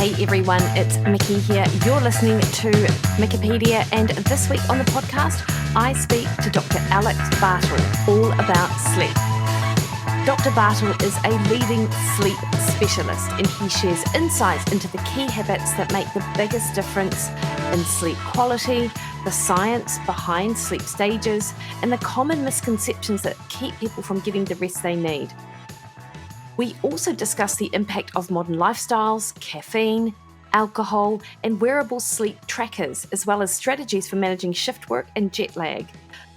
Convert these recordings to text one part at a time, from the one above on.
Hey everyone, it's Mikki here. You're listening to Wikipedia, and this week on the podcast, I speak to Dr. Alex Bartle, all about sleep. Dr. Bartle is a leading sleep specialist, and he shares insights into the key habits that make the biggest difference in sleep quality, the science behind sleep stages, and the common misconceptions that keep people from getting the rest they need. We also discuss the impact of modern lifestyles, caffeine, alcohol, and wearable sleep trackers, as well as strategies for managing shift work and jet lag.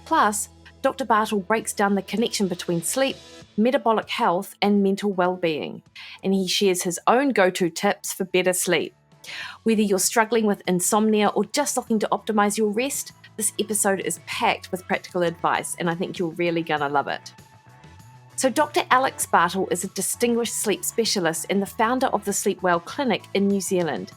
Plus, Dr. Bartle breaks down the connection between sleep, metabolic health, and mental well-being, and he shares his own go-to tips for better sleep. Whether you're struggling with insomnia or just looking to optimize your rest, this episode is packed with practical advice, and I think you're really gonna love it. So Dr. Alex Bartle is a distinguished sleep specialist and the founder of the Sleep Well Clinic in New Zealand.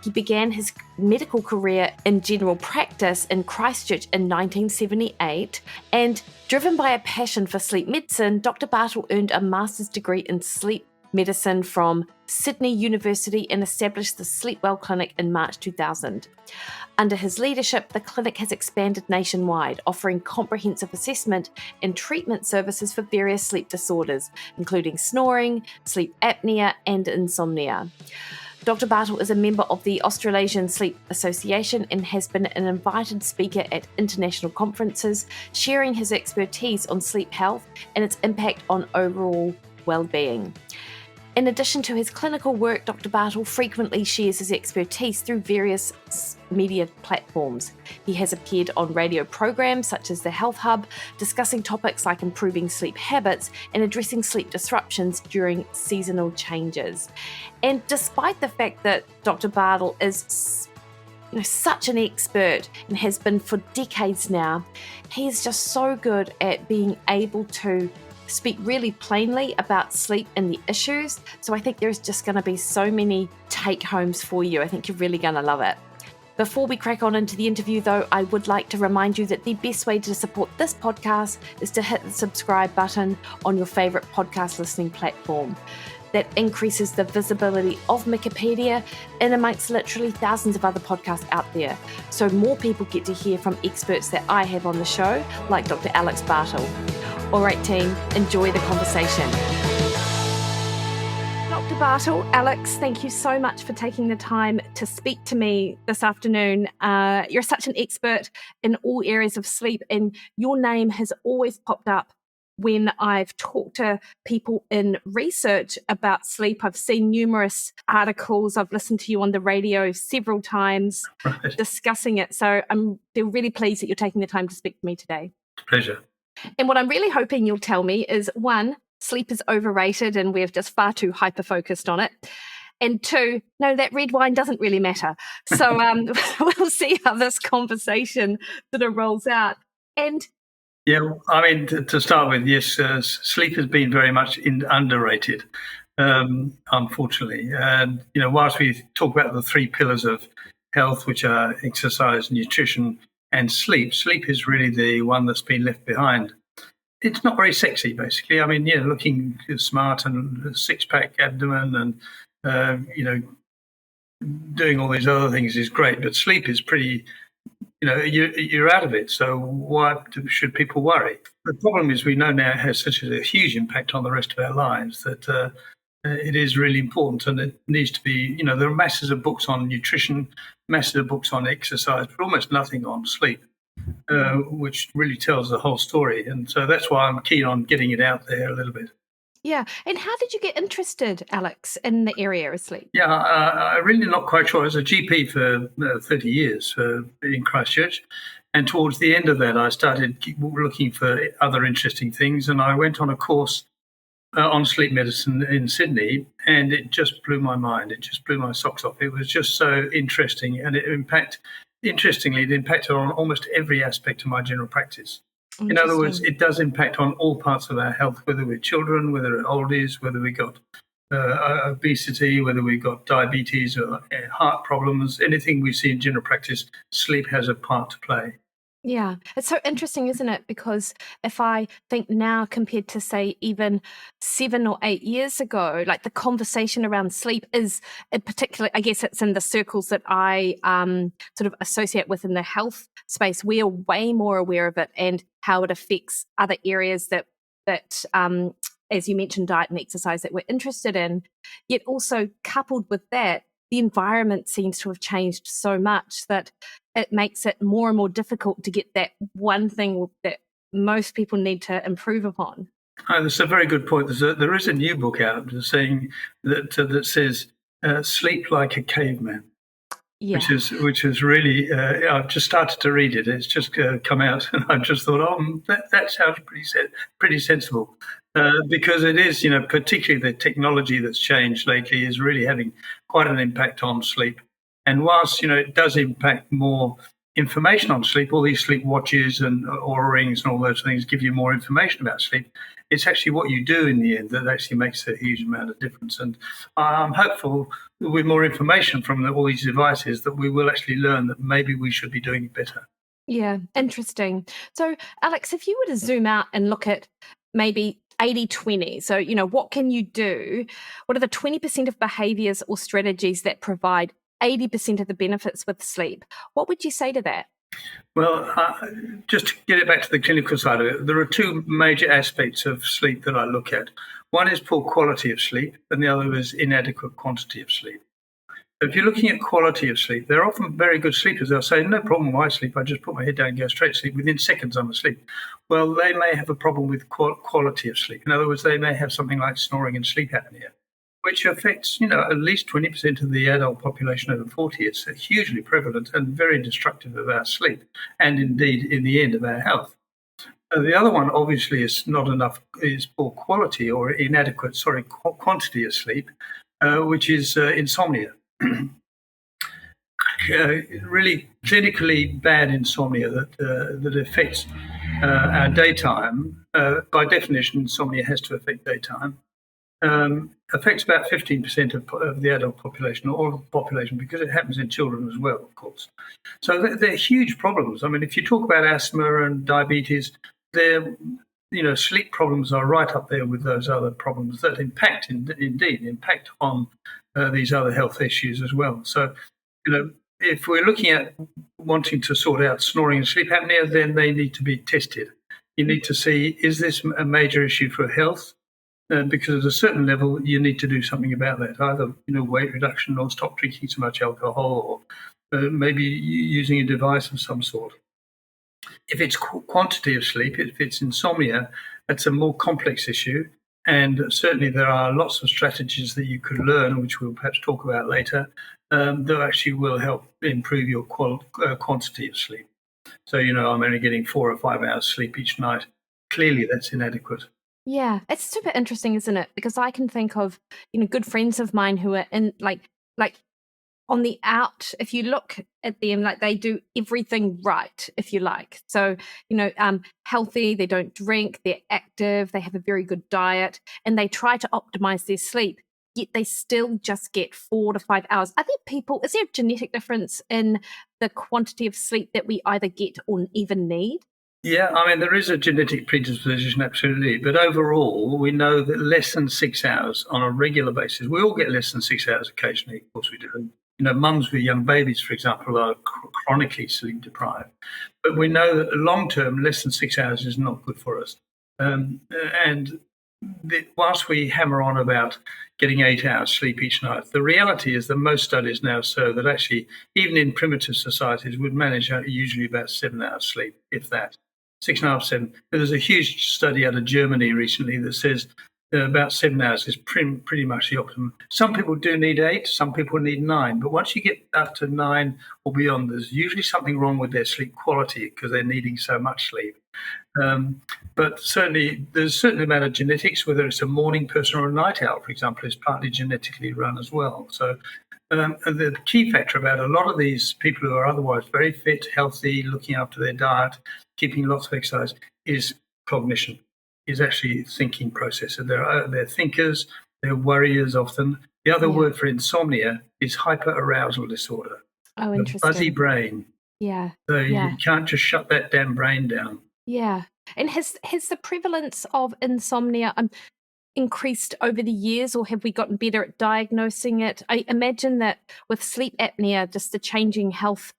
He began his medical career in general practice in Christchurch in 1978, and driven by a passion for sleep medicine, Dr. Bartle earned a master's degree in sleep medicine from Sydney University and established the Sleep Well Clinic in March 2000. Under his leadership, the clinic has expanded nationwide, offering comprehensive assessment and treatment services for various sleep disorders, including snoring, sleep apnea, and insomnia. Dr. Bartle is a member of the Australasian Sleep Association and has been an invited speaker at international conferences, sharing his expertise on sleep health and its impact on overall well-being. In addition to his clinical work, Dr. Bartle frequently shares his expertise through various media platforms. He has appeared on radio programs such as The Health Hub, discussing topics like improving sleep habits and addressing sleep disruptions during seasonal changes. And despite the fact that Dr. Bartle is such an expert and has been for decades now, he is just so good at being able to speak really plainly about sleep and the issues. So I think there's just going to be so many take-homes for you. I think you're really going to love it. Before we crack on into the interview, though, I would like to remind you that the best way to support this podcast is to hit the subscribe button on your favourite podcast listening platform. That increases the visibility of Wikipedia in amongst literally thousands of other podcasts out there. So more people get to hear from experts that I have on the show, like Dr. Alex Bartle. All right, team, enjoy the conversation. Dr. Bartle, Alex, thank you so much for taking the time to speak to me this afternoon. You're such an expert in all areas of sleep, and your name has always popped up when I've talked to people in research about sleep. I've seen numerous articles. I've listened to you on the radio several times discussing it. So feel really pleased that you're taking the time to speak to me today. Pleasure. And what I'm really hoping you'll tell me is, one, sleep is overrated and we're just far too hyper-focused on it. And two, no, that red wine doesn't really matter. So we'll see how this conversation sort of rolls out. And yeah, I mean, to start with, yes, sleep has been very much underrated, unfortunately. And, whilst we talk about the three pillars of health, which are exercise, nutrition, and sleep is really the one that's been left behind. It's not very sexy, basically. I mean, looking smart and six-pack abdomen and, doing all these other things is great, but sleep is pretty, you're out of it. So why should people worry? The problem is we know now it has such a huge impact on the rest of our lives that it is really important, and it needs to be, there are masses of books on nutrition, masses of books on exercise, but almost nothing on sleep, which really tells the whole story. And so that's why I'm keen on getting it out there a little bit. Yeah. And how did you get interested, Alex, in the area of sleep? Yeah, I'm really not quite sure. I was a GP for 30 years in Christchurch. And towards the end of that, I started looking for other interesting things. And I went on a course on sleep medicine in Sydney, and it just blew my mind. It just blew my socks off. It was just so interesting. And it impacted on almost every aspect of my general practice. In other words, it does impact on all parts of our health, whether we're children, whether we're oldies, whether we got obesity, whether we've got diabetes or heart problems, anything we see in general practice, sleep has a part to play. Yeah, it's so interesting, isn't it? Because if I think now compared to, say, even 7 or 8 years ago, like the conversation around sleep is, in particular, I guess it's in the circles that I sort of associate with in the health space, we are way more aware of it and how it affects other areas that as you mentioned, diet and exercise that we're interested in. Yet also coupled with that, the environment seems to have changed so much that it makes it more and more difficult to get that one thing that most people need to improve upon. Oh, that's a very good point. There is a new book out saying that says sleep like a caveman. Yeah. Which is really I've just started to read it. It's just come out, and I just thought, that sounds pretty sensible, because it is, particularly the technology that's changed lately is really having quite an impact on sleep. And whilst it does impact more information on sleep, all these sleep watches and Oura rings and all those things give you more information about sleep. It's actually what you do in the end that actually makes a huge amount of difference. And I'm hopeful with more information from all these devices that we will actually learn that maybe we should be doing it better. Yeah, interesting. So, Alex, if you were to zoom out and look at maybe 80/20, so, what can you do? What are the 20% of behaviors or strategies that provide 80% of the benefits with sleep? What would you say to that? Well, just to get it back to the clinical side of it, there are two major aspects of sleep that I look at. One is poor quality of sleep, and the other is inadequate quantity of sleep. If you're looking at quality of sleep, they're often very good sleepers. They'll say, no problem with my sleep. I just put my head down and go straight to sleep. Within seconds, I'm asleep. Well, they may have a problem with quality of sleep. In other words, they may have something like snoring and sleep apnea, which affects, at least 20% of the adult population over 40. It's hugely prevalent and very destructive of our sleep and indeed, in the end, of our health. The other one, obviously, is poor quality or inadequate, quantity of sleep, which is insomnia. Really clinically bad insomnia that affects our daytime. By definition, insomnia has to affect daytime. Affects about 15% of the adult population, or all of the population, because it happens in children as well, of course. So they're huge problems. I mean, if you talk about asthma and diabetes, sleep problems are right up there with those other problems that impact on these other health issues as well. So, if we're looking at wanting to sort out snoring and sleep apnea, then they need to be tested. You need to see, is this a major issue for health? Because at a certain level, you need to do something about that, either weight reduction or stop drinking so much alcohol, or maybe using a device of some sort. If it's quantity of sleep, if it's insomnia, that's a more complex issue. And certainly there are lots of strategies that you could learn, which we'll perhaps talk about later, that actually will help improve your quantity of sleep. So, I'm only getting 4 or 5 hours sleep each night. Clearly, that's inadequate. Yeah, it's super interesting, isn't it? Because I can think of, good friends of mine who are in like on the out, if you look at them, like they do everything right, if you like. So, healthy, they don't drink, they're active, they have a very good diet, and they try to optimize their sleep, yet they still just get 4 to 5 hours. Is there a genetic difference in the quantity of sleep that we either get or even need? Yeah, I mean, there is a genetic predisposition, absolutely. But overall, we know that less than 6 hours on a regular basis, we all get less than 6 hours occasionally, of course we do. Mums with young babies, for example, are chronically sleep deprived. But we know that long term, less than 6 hours is not good for us. Whilst we hammer on about getting 8 hours sleep each night, the reality is that most studies now show that actually, even in primitive societies, would manage usually about 7 hours sleep, if that. 6.5, 7. There's a huge study out of Germany recently that says about 7 hours is pretty much the optimum. Some people do need 8, some people need 9, but once you get up to 9 or beyond, there's usually something wrong with their sleep quality because they're needing so much sleep. But certainly, there's a certain amount of genetics, whether it's a morning person or a night owl, for example, is partly genetically run as well. So the key factor about a lot of these people who are otherwise very fit, healthy, looking after their diet, keeping lots of exercise, is cognition, is actually thinking process. And they're thinkers, they're worriers often. The other word for insomnia is hyperarousal disorder. Oh, interesting. Fuzzy brain. Yeah. So Yeah. you can't just shut that damn brain down. Yeah. And has the prevalence of insomnia increased over the years, or have we gotten better at diagnosing it? I imagine that with sleep apnea, just the changing health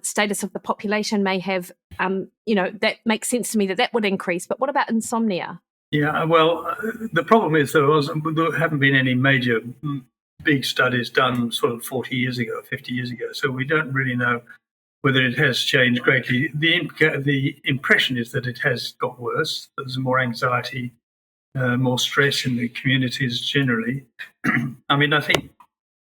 status of the population may have, that makes sense to me that would increase. But what about insomnia? Yeah, well, the problem is there haven't been any major big studies done sort of 40 years ago, 50 years ago. So we don't really know whether it has changed greatly. The impression is that it has got worse. There's more anxiety, more stress in the communities generally. I mean, I think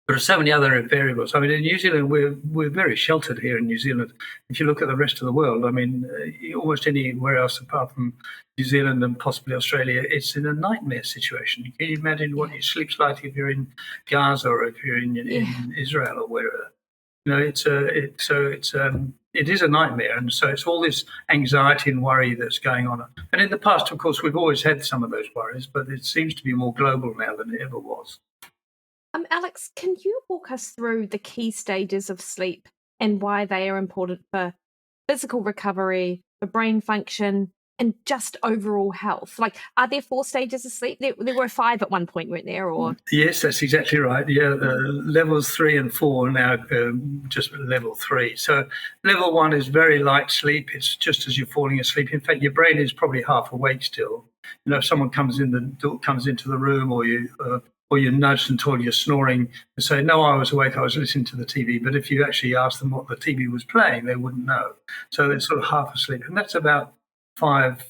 there are so many other variables. I mean, in New Zealand, we're very sheltered here in New Zealand. If you look at the rest of the world, I mean, almost anywhere else apart from New Zealand and possibly Australia, it's in a nightmare situation. Can you imagine what your sleep's like if you're in Gaza or if you're in Israel or wherever? You know, it is a nightmare, and so it's all this anxiety and worry that's going on. And in the past, of course, we've always had some of those worries, but it seems to be more global now than it ever was. Alex, can you walk us through the key stages of sleep and why they are important for physical recovery, for brain function, and just overall health? Like, are there 4 stages of sleep? There were 5 at one point, weren't there? Or Yes, that's exactly right. Yeah, levels 3 and 4 are now just level 3. So level 1 is very light sleep. It's just as you're falling asleep. In fact, your brain is probably half awake still. You know, if someone comes into the room, or you're nudged and told you're snoring, and say, "No, I was awake. I was listening to the TV." But if you actually ask them what the TV was playing, they wouldn't know. So they're sort of half asleep, and that's about 5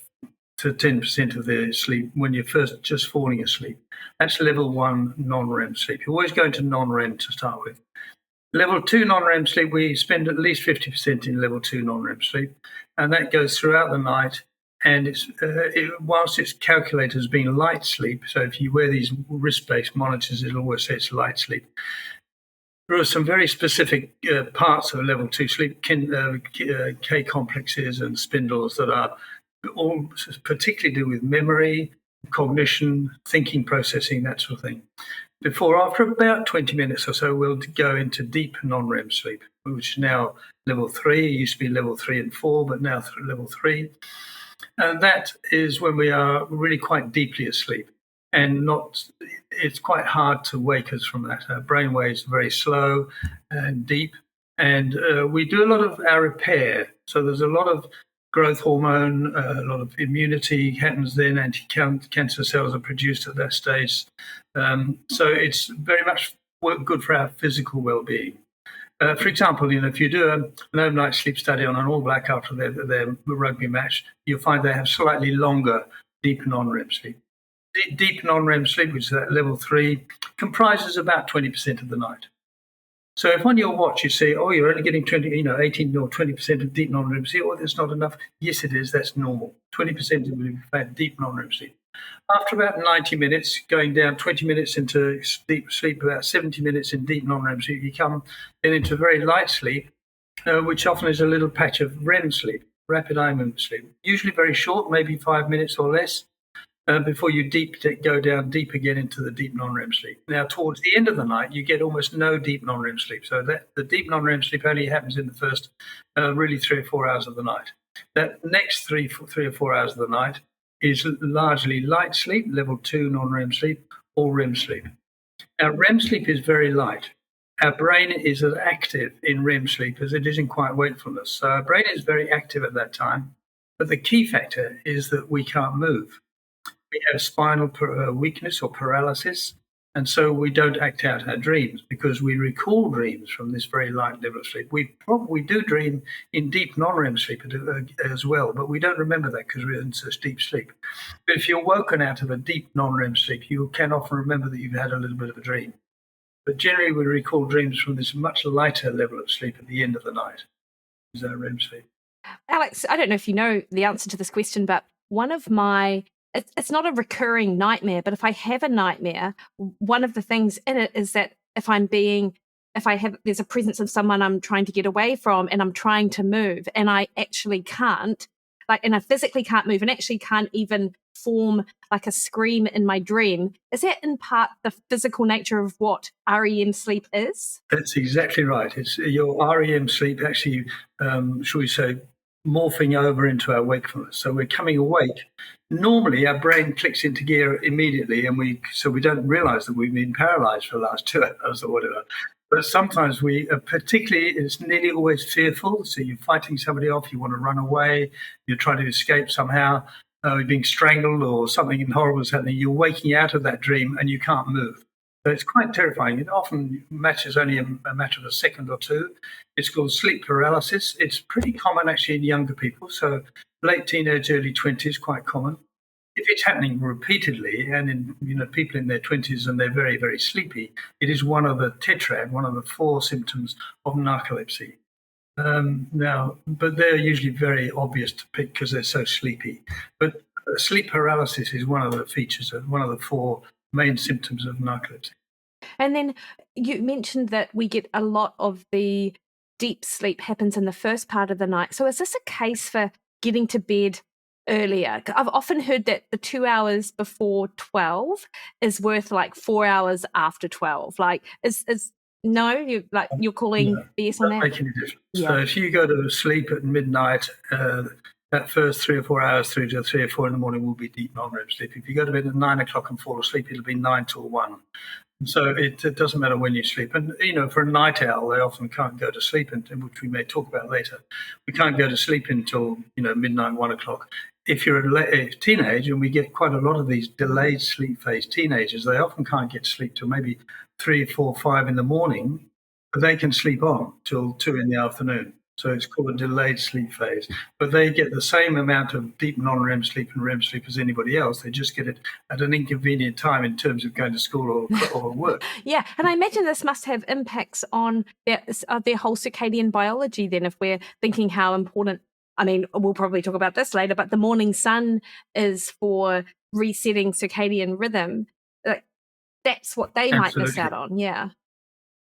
to 10% of their sleep when you're first just falling asleep. That's level 1 non-REM sleep. You always go into non-REM to start with. Level 2 non-REM sleep, we spend at least 50% in level 2 non-REM sleep, and that goes throughout the night. And whilst it's calculated as being light sleep, so if you wear these wrist-based monitors, it'll always say it's light sleep. There are some very specific parts of level 2 sleep, K complexes and spindles that are all particularly do with memory, cognition, thinking, processing, that sort of thing. After about 20 minutes or so, we'll go into deep non-REM sleep, which is now level 3. It used to be level 3 and 4, but now level 3. And that is when we are really quite deeply asleep, and it's quite hard to wake us from that. Our brain waves are very slow and deep, and we do a lot of our repair. So there's a lot of growth hormone, a lot of immunity happens then, anti-cancer cells are produced at that stage. So it's very much good for our physical well-being. For example, if you do an overnight sleep study on an All Black after their rugby match, you'll find they have slightly longer deep non-REM sleep. Deep non-REM sleep, which is at level 3, comprises about 20% of the night. So if on your watch you say, "Oh, you're only getting 18 or 20% of deep non-REM sleep," "Oh, that's not enough." Yes, it is. That's normal. 20% of in fact deep non-REM sleep. After about 90 minutes, going down 20 minutes into deep sleep, about 70 minutes in deep non-REM sleep, you come then into very light sleep, which often is a little patch of REM sleep, rapid eye movement sleep, usually very short, maybe 5 minutes or less, before you go down deep again into the deep non-REM sleep. Now, towards the end of the night, you get almost no deep non-REM sleep. So the deep non-REM sleep only happens in the first really 3 or 4 hours of the night. That next 3 or 4 hours of the night is largely light sleep, level 2 non-REM sleep, or REM sleep. Now, REM sleep is very light. Our brain is as active in REM sleep as it is in quiet wakefulness. So our brain is very active at that time. But the key factor is that we can't move. We have spinal weakness or paralysis, and so we don't act out our dreams because we recall dreams from this very light level of sleep. We probably do dream in deep non-REM sleep as well, but we don't remember that because we're in such deep sleep. But if you're woken out of a deep non-REM sleep, you can often remember that you've had a little bit of a dream. But generally, we recall dreams from this much lighter level of sleep at the end of the night, is our REM sleep. Alex, I don't know if you know the answer to this question, but one of my it's not a recurring nightmare, but if I have a nightmare, one of the things in it is that there's a presence of someone I'm trying to get away from and I'm trying to move and I actually can't, and I physically can't move and actually can't even form like a scream in my dream. Is that in part the physical nature of what REM sleep is? That's exactly right. It's your REM sleep actually, shall we say, morphing over into our wakefulness. So we're coming awake. Normally, our brain clicks into gear immediately, and we don't realise that we've been paralysed for the last 2 hours or whatever. But sometimes we, particularly, it's nearly always fearful. So you're fighting somebody off, you want to run away, you're trying to escape somehow, you're being strangled or something horrible is happening. You're waking out of that dream and you can't move. So it's quite terrifying. It often matches only a matter of a second or two. It's called sleep paralysis. It's pretty common actually in younger people. So late teenage, early 20s, quite common. If it's happening repeatedly and in people in their 20s and they're very, very sleepy, it is one of the tetrad, one of the 4 symptoms of narcolepsy. But they're usually very obvious to pick because they're so sleepy. But sleep paralysis is one of the features, one of the 4 main symptoms of narcolepsy. And then you mentioned that we get a lot of the deep sleep happens in the first part of the night. So is this a case for getting to bed earlier? I've often heard that the 2 hours before 12 is worth like 4 hours after 12. Like, you're calling BS on that? Doesn't make any difference. Yeah. So if you go to sleep at midnight, that first 3 or 4 hours through to 3 or 4 in the morning will be deep non-REM sleep. If you go to bed at 9 o'clock and fall asleep, it'll be 9 till 1. So it doesn't matter when you sleep. And, for a night owl, they often can't go to sleep, which we may talk about later. We can't go to sleep until, midnight, 1 o'clock. If you're a teenager, and we get quite a lot of these delayed sleep phase teenagers, they often can't get sleep till maybe 3, 4, 5 in the morning, but they can sleep on till 2 in the afternoon. So it's called a delayed sleep phase. But they get the same amount of deep non-REM sleep and REM sleep as anybody else. They just get it at an inconvenient time in terms of going to school or work. Yeah, and I imagine this must have impacts on their whole circadian biology then, if we're thinking how important, I mean, we'll probably talk about this later, but the morning sun is for resetting circadian rhythm. That's what they might miss out on, yeah.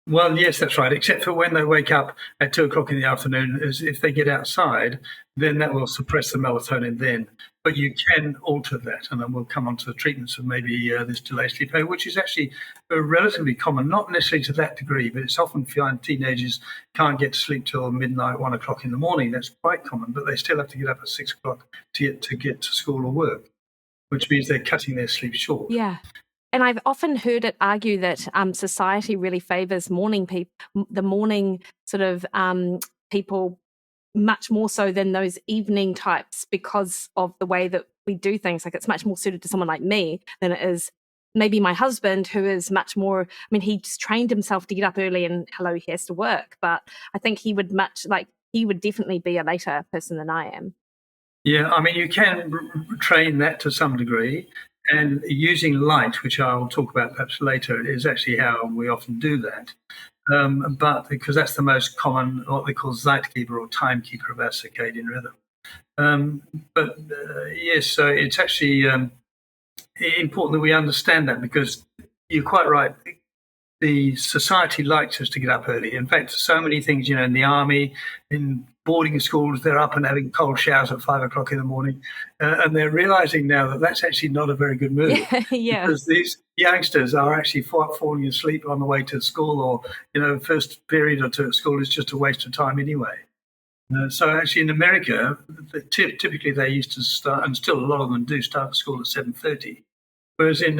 Well, yes, that's right, except for when they wake up at 2 o'clock in the afternoon. As if they get outside, then that will suppress the melatonin then. But you can alter that, and then we'll come on to the treatments of maybe this delayed sleep phase, which is actually relatively common, not necessarily to that degree, but it's often found teenagers can't get to sleep till midnight, 1 o'clock in the morning. That's quite common, but they still have to get up at 6 o'clock to get to school or work, which means they're cutting their sleep short. Yeah. And I've often heard it argue that society really favours the morning sort of people much more so than those evening types because of the way that we do things. Like, it's much more suited to someone like me than it is maybe my husband, who is much more, I mean, he's trained himself to get up early and he has to work. But I think he would definitely be a later person than I am. Yeah, I mean, you can train that to some degree. And using light, which I'll talk about perhaps later, is actually how we often do that. But because that's the most common, what they call Zeitgeber or timekeeper of our circadian rhythm. Yes, so it's actually important that we understand that, because you're quite right. The society likes us to get up early. In fact, so many things, in the army, in boarding schools, they're up and having cold showers at 5 o'clock in the morning. And they're realizing now that that's actually not a very good move. Yeah. Because these youngsters are actually falling asleep on the way to school, or, first period or two at school is just a waste of time anyway. So actually in America, typically they used to start, and still a lot of them do start school at 7:30. Whereas in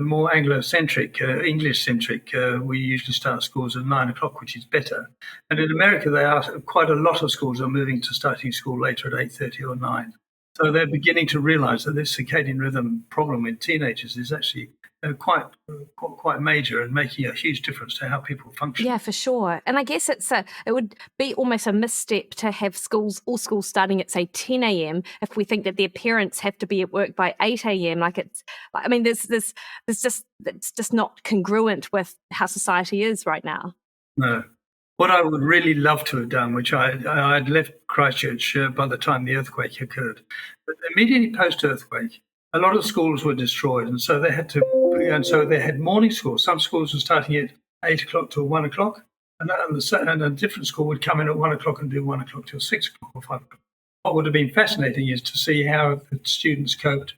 more Anglo-centric, English-centric, we usually start schools at 9 o'clock, which is better. And in America, quite a lot of schools are moving to starting school later at 8:30 or 9. So they're beginning to realise that this circadian rhythm problem in teenagers is actually quite major and making a huge difference to how people function. Yeah, for sure. And I guess it would be almost a misstep to have all schools starting at, say, 10 a.m. if we think that their parents have to be at work by 8 a.m. It's just not congruent with how society is right now. No. What I would really love to have done, which I'd left Christchurch by the time the earthquake occurred, but immediately post-earthquake, a lot of schools were destroyed, and so they had morning schools. Some schools were starting at 8 o'clock till 1 o'clock, and a different school would come in at 1 o'clock and do 1 o'clock till 6 o'clock or 5 o'clock. What would have been fascinating is to see how the students coped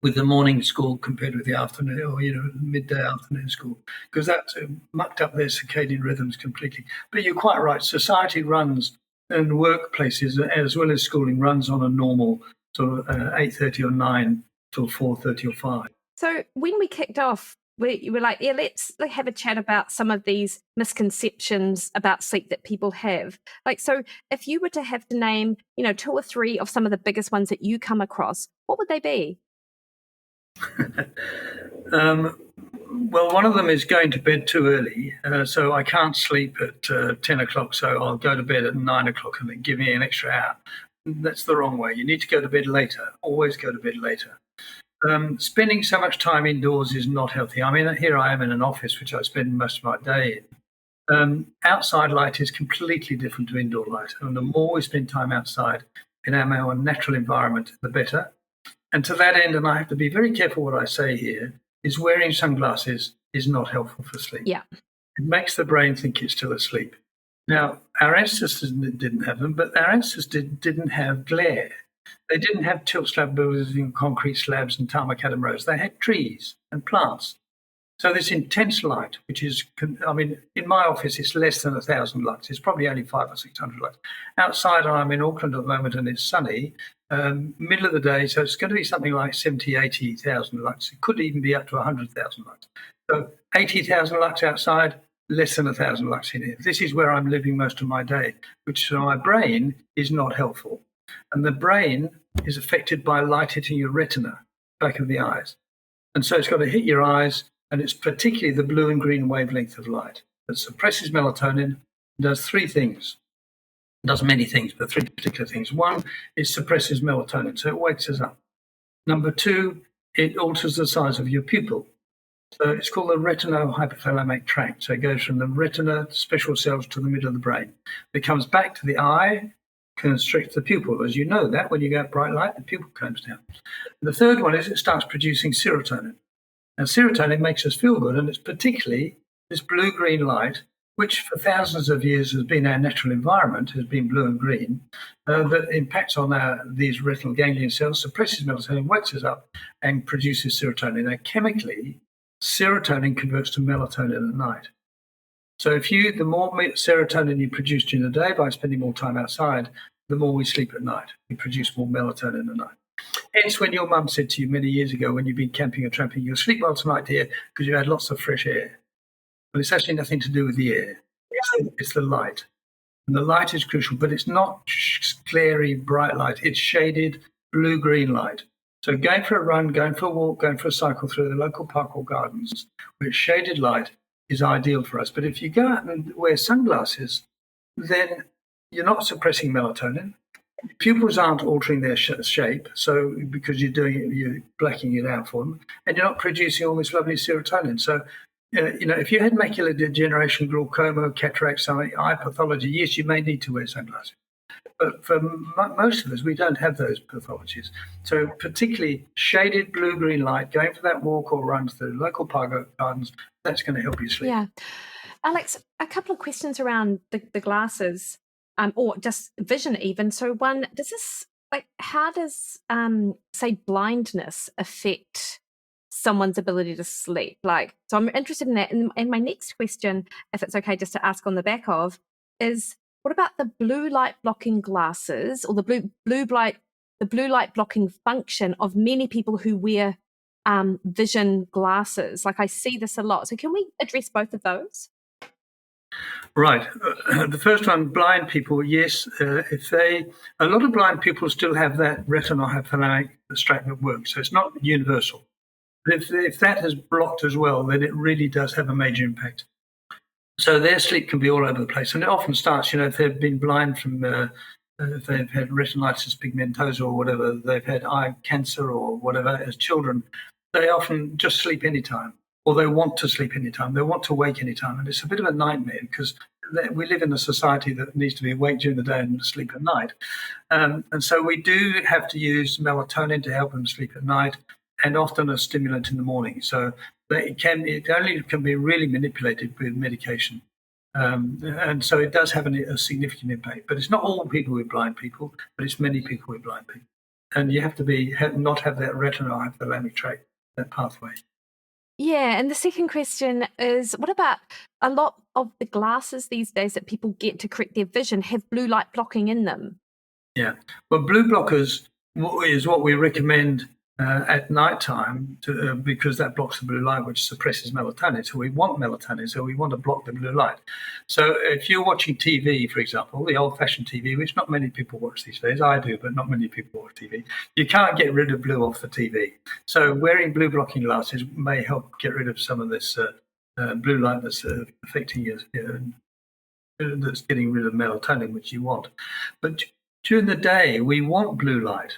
with the morning school compared with the afternoon or, midday afternoon school, because that's mucked up their circadian rhythms completely. But you're quite right. Society runs, and workplaces as well as schooling runs on a normal sort of 8:30 or 9 till 4:30 or 5. So when we kicked off, we were like, yeah, let's have a chat about some of these misconceptions about sleep that people have. Like, so if you were to have to name, 2 or 3 of some of the biggest ones that you come across, what would they be? Well, one of them is going to bed too early. So I can't sleep at 10 o'clock, so I'll go to bed at 9 o'clock and then give me an extra hour. That's the wrong way. You need to go to bed later. Always go to bed later. Spending so much time indoors is not healthy. I mean, here I am in an office, which I spend most of my day in. Outside light is completely different to indoor light. And the more we spend time outside in our more natural environment, the better. And to that end, and I have to be very careful what I say here, is wearing sunglasses is not helpful for sleep. Yeah. It makes the brain think it's still asleep. Now, our ancestors didn't have them, but our ancestors didn't have glare. They didn't have tilt slab buildings and concrete slabs and tarmac roads. They had trees and plants. So this intense light, which is, in my office, it's less than 1,000 lux. It's probably only 500 or 600 lux. Outside, I'm in Auckland at the moment and it's sunny, middle of the day, so it's going to be something like 70, 80,000 lux. It could even be up to 100,000 lux. So 80,000 lux outside, less than 1,000 lux in here. This is where I'm living most of my day, which for my brain is not helpful. And the brain is affected by light hitting your retina, back of the eyes. And so it's got to hit your eyes, and it's particularly the blue and green wavelength of light that suppresses melatonin and does 3 things. It does many things, but 3 particular things. 1, it suppresses melatonin, so it wakes us up. Number 2, it alters the size of your pupil. So it's called the retinohypothalamic tract. So it goes from the retina, special cells, to the middle of the brain. It comes back to the eye, constricts the pupil. As you know that, when you go bright light, the pupil comes down. And the 3rd one is it starts producing serotonin. And serotonin makes us feel good, and it's particularly this blue-green light, which for thousands of years has been our natural environment, has been blue and green, that impacts on these retinal ganglion cells, suppresses melatonin, wakes us up, and produces serotonin. Now, chemically, serotonin converts to melatonin at night. So the more serotonin you produce during the day by spending more time outside, the more we sleep at night. We produce more melatonin at night. Hence, when your mum said to you many years ago when you've been camping or tramping, you'll sleep well tonight, dear, because you had lots of fresh air. But it's actually nothing to do with the air. It's the light. And the light is crucial, but it's not glary, bright light. It's shaded blue-green light. So going for a run, going for a walk, going for a cycle through the local park or gardens, where it's shaded light, is ideal for us. But if you go out and wear sunglasses, then you're not suppressing melatonin. Pupils aren't altering their shape, so because you're blacking it out for them, and you're not producing all this lovely serotonin. So, if you had macular degeneration, glaucoma, cataract, eye pathology, yes, you may need to wear sunglasses. But for most of us, we don't have those pathologies. So particularly shaded blue-green light, going for that walk or run through local park or gardens, that's going to help you sleep. Yeah. Alex, a couple of questions around the glasses, or just vision even. So one, how does, say, blindness affect someone's ability to sleep? So I'm interested in that. And my next question, if it's okay just to ask on the back of, is what about the blue light blocking glasses, or the blue light blocking function of many people who wear vision glasses? I see this a lot. So can we address both of those? Right. The first one, blind people, yes. A lot of blind people still have that retinohypothalamic tract that works, so it's not universal. But if that has blocked as well, then it really does have a major impact. So their sleep can be all over the place, and it often starts, if they've been blind from, if they've had retinitis pigmentosa or whatever, they've had eye cancer or whatever as children, they often just sleep anytime. Or they want to sleep anytime. They want to wake anytime. And it's a bit of a nightmare because we live in a society that needs to be awake during the day and sleep at night. And so we do have to use melatonin to help them sleep at night, and often a stimulant in the morning. So it only can be really manipulated with medication. And so it does have a significant impact. But it's not all people with blind people, but it's many people with blind people. and you have to not have that retinal hypothalamic tract, that pathway. Yeah, and the second question is, what about a lot of the glasses these days that people get to correct their vision have blue light blocking in them? Yeah. Well, blue blockers is what we recommend at night time because that blocks the blue light, which suppresses melatonin. So we want melatonin, so we want to block the blue light. So if you're watching TV, for example, the old-fashioned TV, which not many people watch these days, I do, but not many people watch TV, you can't get rid of blue off the TV. So wearing blue blocking glasses may help get rid of some of this blue light that's affecting you, that's getting rid of melatonin, which you want. But during the day, we want blue light,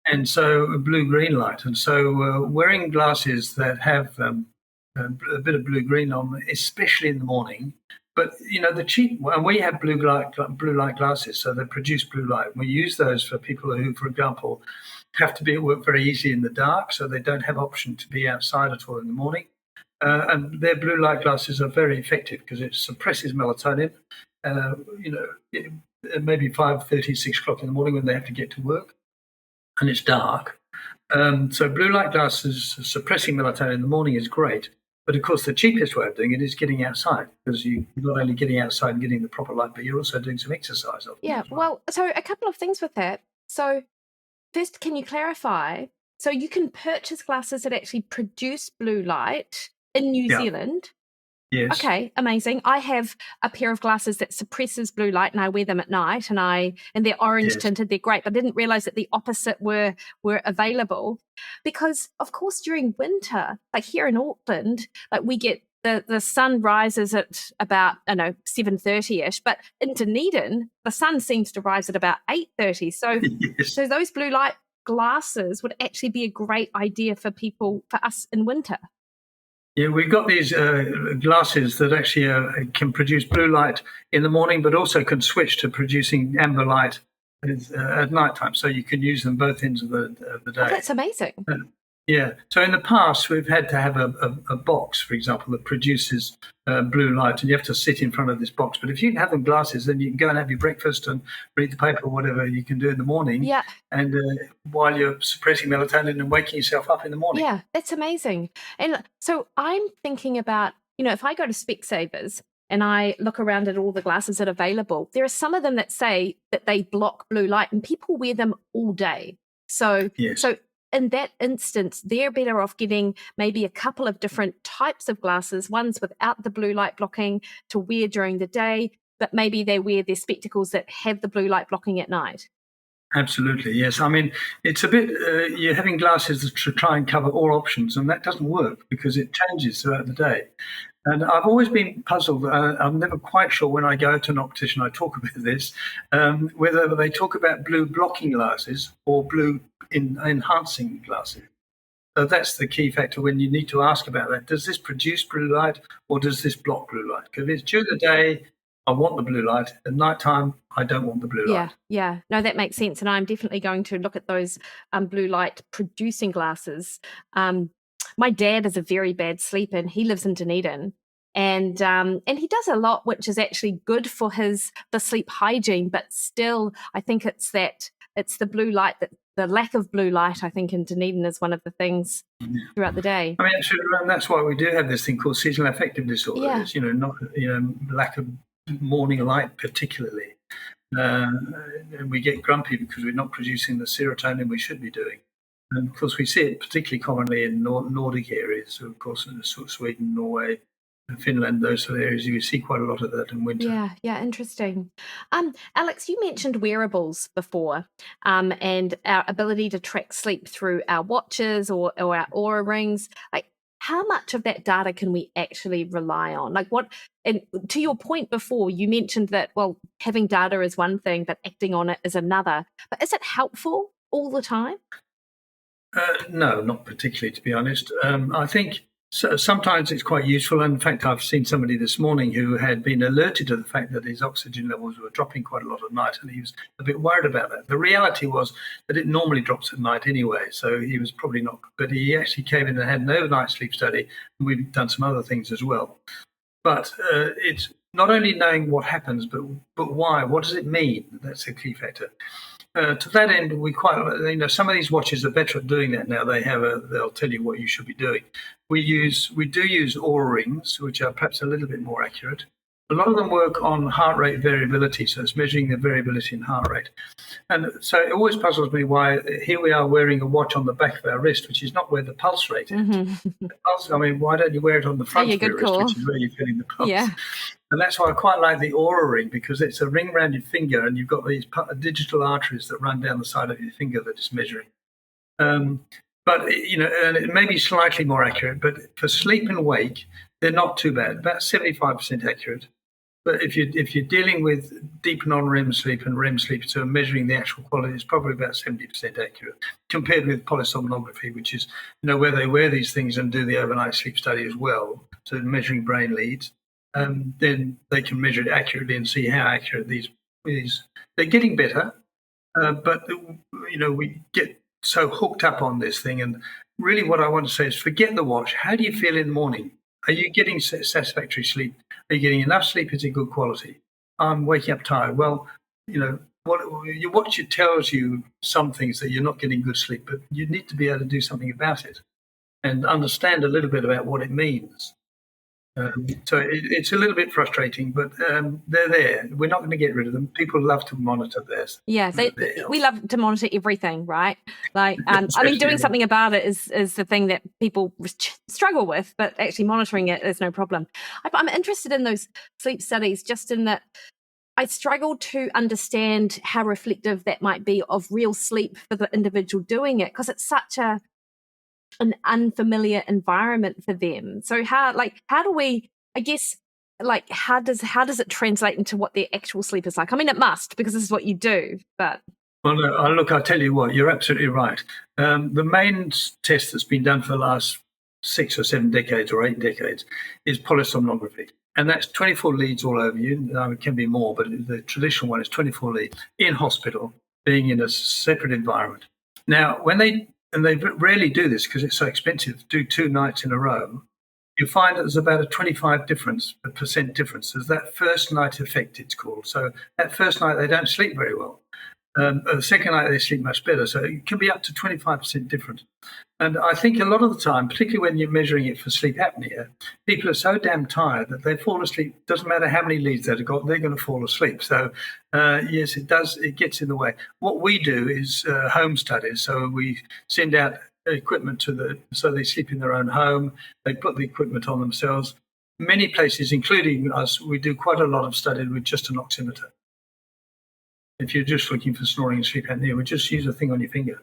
and so blue-green light. And so wearing glasses that have a bit of blue-green on, especially in the morning. But, the cheap one, we have blue light glasses, so they produce blue light. We use those for people who, for example, have to be at work very easy in the dark, so they don't have option to be outside at all in the morning. And their blue light glasses are very effective because it suppresses melatonin. Maybe 5:30, 6 o'clock in the morning when they have to get to work, and it's dark. So blue light glasses suppressing melatonin in the morning is great. But of course, the cheapest way of doing it is getting outside, because you're not only getting outside and getting the proper light, but you're also doing some exercise. Yeah, well, so a couple of things with that. So first, can you clarify? So you can purchase glasses that actually produce blue light in New Zealand. Yes. Okay, amazing. I have a pair of glasses that suppresses blue light, and I wear them at night, and they're orange tinted. They're great, but I didn't realize that the opposite were available, because of course during winter, like here in Auckland, like we get the sun rises at about 7:30ish, but in Dunedin the sun seems to rise at about 8:30. So so those blue light glasses would actually be a great idea for us in winter. Yeah, we've got these glasses that actually can produce blue light in the morning, but also can switch to producing amber light at night time. So you can use them both ends of the day. Oh, that's amazing. Yeah. So in the past, we've had to have a box, for example, that produces blue light, and you have to sit in front of this box. But if you can have them glasses, then you can go and have your breakfast and read the paper or whatever you can do in the morning. Yeah. And while you're suppressing melatonin and waking yourself up in the morning. Yeah, that's amazing. And so I'm thinking about, if I go to Specsavers and I look around at all the glasses that are available, there are some of them that say that they block blue light, and people wear them all day. So in that instance, they're better off getting maybe a couple of different types of glasses, ones without the blue light blocking to wear during the day, but maybe they wear their spectacles that have the blue light blocking at night. Absolutely, yes. I mean, it's a bit, you're having glasses that try and cover all options, and that doesn't work because it changes throughout the day. And I've always been puzzled. I'm never quite sure when I go to an optician, I talk about this, whether they talk about blue blocking glasses or blue enhancing glasses. So that's the key factor when you need to ask about that. Does this produce blue light or does this block blue light? Because if it's during the day, I want the blue light. At nighttime, I don't want the blue light. Yeah. No, that makes sense. And I'm definitely going to look at those blue light producing glasses. My dad is a very bad sleeper, and he lives in Dunedin. And he does a lot, which is actually good for the sleep hygiene. But still, I think it's the blue light, that the lack of blue light, I think, in Dunedin is one of the things throughout the day. I mean, and that's why we do have this thing called seasonal affective disorder. Yeah. It's, not lack of morning light particularly. And we get grumpy because we're not producing the serotonin we should be doing. And of course, we see it particularly commonly in Nordic areas. So of course, in Sweden, Norway, Finland, those sort of areas, you see quite a lot of that in winter. Yeah, interesting. Alex, you mentioned wearables before, and our ability to track sleep through our watches or our Oura rings. Like, how much of that data can we actually rely on? Like, and to your point before, you mentioned that, well, having data is one thing, but acting on it is another. But is it helpful all the time? No, not particularly, to be honest. I think sometimes it's quite useful. And in fact, I've seen somebody this morning who had been alerted to the fact that his oxygen levels were dropping quite a lot at night, and he was a bit worried about that. The reality was that it normally drops at night anyway, so he was probably not. But he actually came in and had an overnight sleep study, and we've done some other things as well. But it's not only knowing what happens, but why. What does it mean? That's a key factor. to that end, we quite, some of these watches are better at doing that now. They'll tell you what you should be doing. We do use Oura rings, which are perhaps a little bit more accurate. A lot of them work on heart rate variability, so it's measuring the variability in heart rate. And so it always puzzles me why here we are wearing a watch on the back of our wrist, which is not where the pulse rate is. The pulse, why don't you wear it on the front of your wrist, which is where you're feeling the pulse? Yeah. And that's why I quite like the Oura ring, because it's a ring around your finger and you've got these digital arteries that run down the side of your finger that it's measuring. But, and it may be slightly more accurate, but for sleep and wake, they're not too bad, about 75% accurate. But if you're dealing with deep non-REM sleep and REM sleep, so measuring the actual quality, it's probably about 70% accurate compared with polysomnography, which is where they wear these things and do the overnight sleep study as well, so measuring brain leads. Then they can measure it accurately and see how accurate these. They're getting better, but we get so hooked up on this thing. And really, what I want to say is, forget the watch. How do you feel in the morning? Are you getting satisfactory sleep? Are you getting enough sleep? Is it good quality? I'm waking up tired. Well, what your watch tells you some things that you're not getting good sleep, but you need to be able to do something about it and understand a little bit about what it means. So it's a little bit frustrating, but they're there. We're not going to get rid of them. People love to monitor this. Yeah, we love to monitor everything, right? Like, doing something about it is the thing that people struggle with, but actually monitoring it is no problem. I'm interested in those sleep studies, just in that I struggle to understand how reflective that might be of real sleep for the individual doing it, because it's such an unfamiliar environment for them. So how do we, I guess, how does it translate into what their actual sleep is like? I mean, it must, because this is what you do, but. Well, no, look, I'll tell you what, you're absolutely right. The main test that's been done for the last 6 or 7 decades or 8 decades is polysomnography. And that's 24 leads all over you. It can be more, but the traditional one is 24 leads in hospital, being in a separate environment. Now, and they rarely do this because it's so expensive, do 2 nights in a row, you find that there's about a 25% difference. There's that first night effect, it's called. So that first night, they don't sleep very well. The second night, they sleep much better. So it can be up to 25% different. And I think a lot of the time, particularly when you're measuring it for sleep apnea, people are so damn tired that they fall asleep. Doesn't matter how many leads they've got, they're going to fall asleep. So, yes, it does. It gets in the way. What we do is home studies. So we send out equipment so they sleep in their own home. They put the equipment on themselves. Many places, including us, we do quite a lot of study with just an oximeter. If you're just looking for snoring and sleep apnea, we just use a thing on your finger.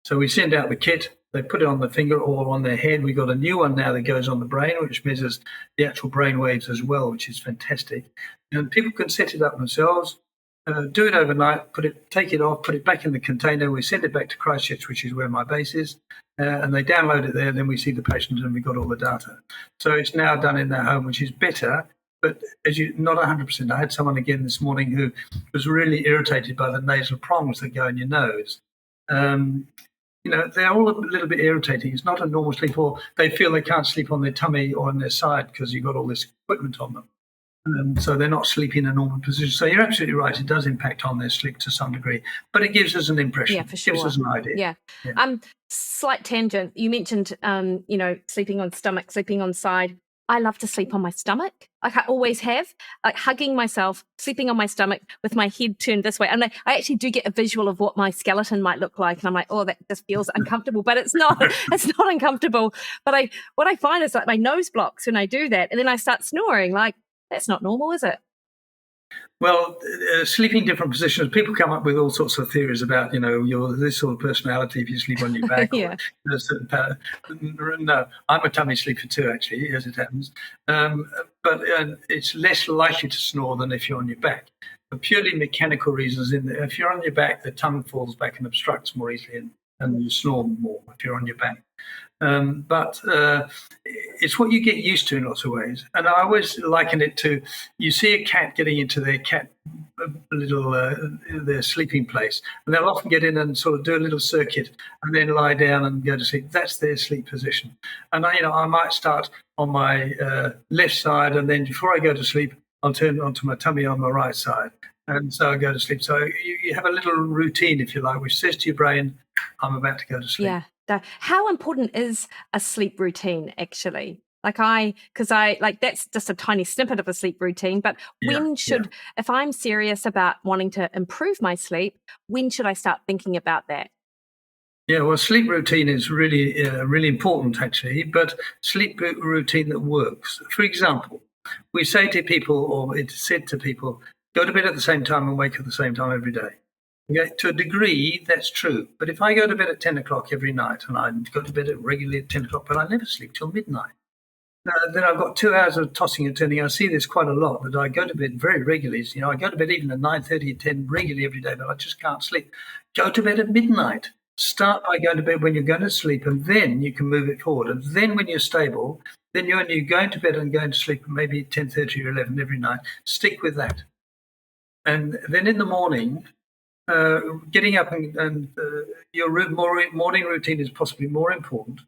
So we send out the kit, they put it on the finger or on their head. We've got a new one now that goes on the brain, which measures the actual brain waves as well, which is fantastic. And people can set it up themselves, do it overnight, take it off, put it back in the container. We send it back to Christchurch, which is where my base is, and they download it there. Then we see the patient and we've got all the data. So it's now done in their home, which is better. But not 100%. I had someone again this morning who was really irritated by the nasal prongs that go in your nose. They're all a little bit irritating. It's not a normal sleep, or they feel they can't sleep on their tummy or on their side because you've got all this equipment on them. So they're not sleeping in a normal position. So you're absolutely right. It does impact on their sleep to some degree, but it gives us an impression. Yeah, for sure. It gives us an idea. Yeah. Slight tangent. You mentioned, sleeping on stomach, sleeping on side. I love to sleep on my stomach. Like I always have, like hugging myself, sleeping on my stomach with my head turned this way. And I actually do get a visual of what my skeleton might look like. And I'm like, oh, that just feels uncomfortable, but it's not, it's not uncomfortable. But what I find is like my nose blocks when I do that. And then I start snoring. Like, that's not normal, is it? Well, sleeping different positions, people come up with all sorts of theories about, you're this sort of personality if you sleep on your back. Yeah. Or a certain pattern. No, I'm a tummy sleeper too, actually, as it happens. But it's less likely to snore than if you're on your back. For purely mechanical reasons, if you're on your back, the tongue falls back and obstructs more easily and you snore more if you're on your back. But it's what you get used to in lots of ways. And I always liken it to, you see a cat getting into their their sleeping place, and they'll often get in and sort of do a little circuit and then lie down and go to sleep. That's their sleep position. And I might start on my left side, and then before I go to sleep, I'll turn onto my tummy on my right side. And so I go to sleep. So you have a little routine, if you like, which says to your brain, I'm about to go to sleep. Yeah. How important is a sleep routine, actually? Because that's just a tiny snippet of a sleep routine, but if I'm serious about wanting to improve my sleep, when should I start thinking about that? Yeah, well, sleep routine is really, really important, actually, but sleep routine that works. For example, we say to people, or it's said to people, go to bed at the same time and wake at the same time every day. Okay? To a degree, that's true. But if I go to bed at 10 o'clock every night, and I go to bed regularly at 10 o'clock, but I never sleep till midnight, then I've got 2 hours of tossing and turning. I see this quite a lot, that I go to bed very regularly. I go to bed even at 9:30, 10 regularly every day, but I just can't sleep. Go to bed at midnight. Start by going to bed when you're going to sleep, and then you can move it forward. And then when you're stable, then you're going to bed and going to sleep maybe 10:30 or 11 every night. Stick with that. And then in the morning, getting up and your morning routine is possibly more important.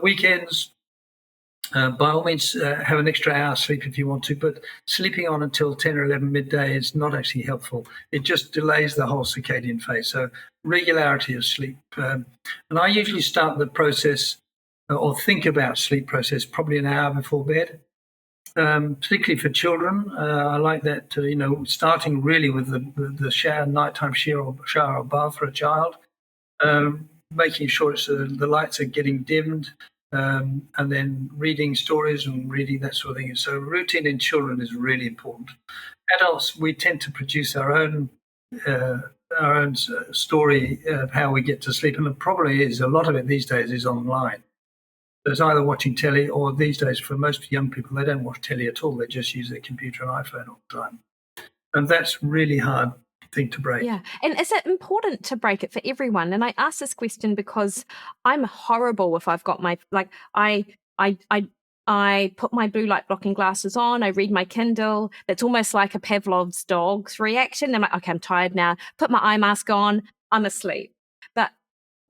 Weekends, by all means, have an extra hour sleep if you want to, but sleeping on until 10 or 11 midday is not actually helpful. It just delays the whole circadian phase. So regularity of sleep. And I usually start the process or think about sleep process probably an hour before bed. Particularly for children, I like that, starting really with the shower, nighttime shower or bath for a child, making sure the lights are getting dimmed, and then reading stories and reading that sort of thing. So routine in children is really important. Adults, we tend to produce our own story of how we get to sleep, and the problem is a lot of it these days is online. There's either watching telly, or these days for most young people, they don't watch telly at all. They just use their computer and iPhone all the time. And that's really hard thing to break. Yeah. And is it important to break it for everyone? And I ask this question because I'm horrible if I've got I put my blue light blocking glasses on, I read my Kindle. That's almost like a Pavlov's dog's reaction. I'm like, okay, I'm tired now. Put my eye mask on, I'm asleep. But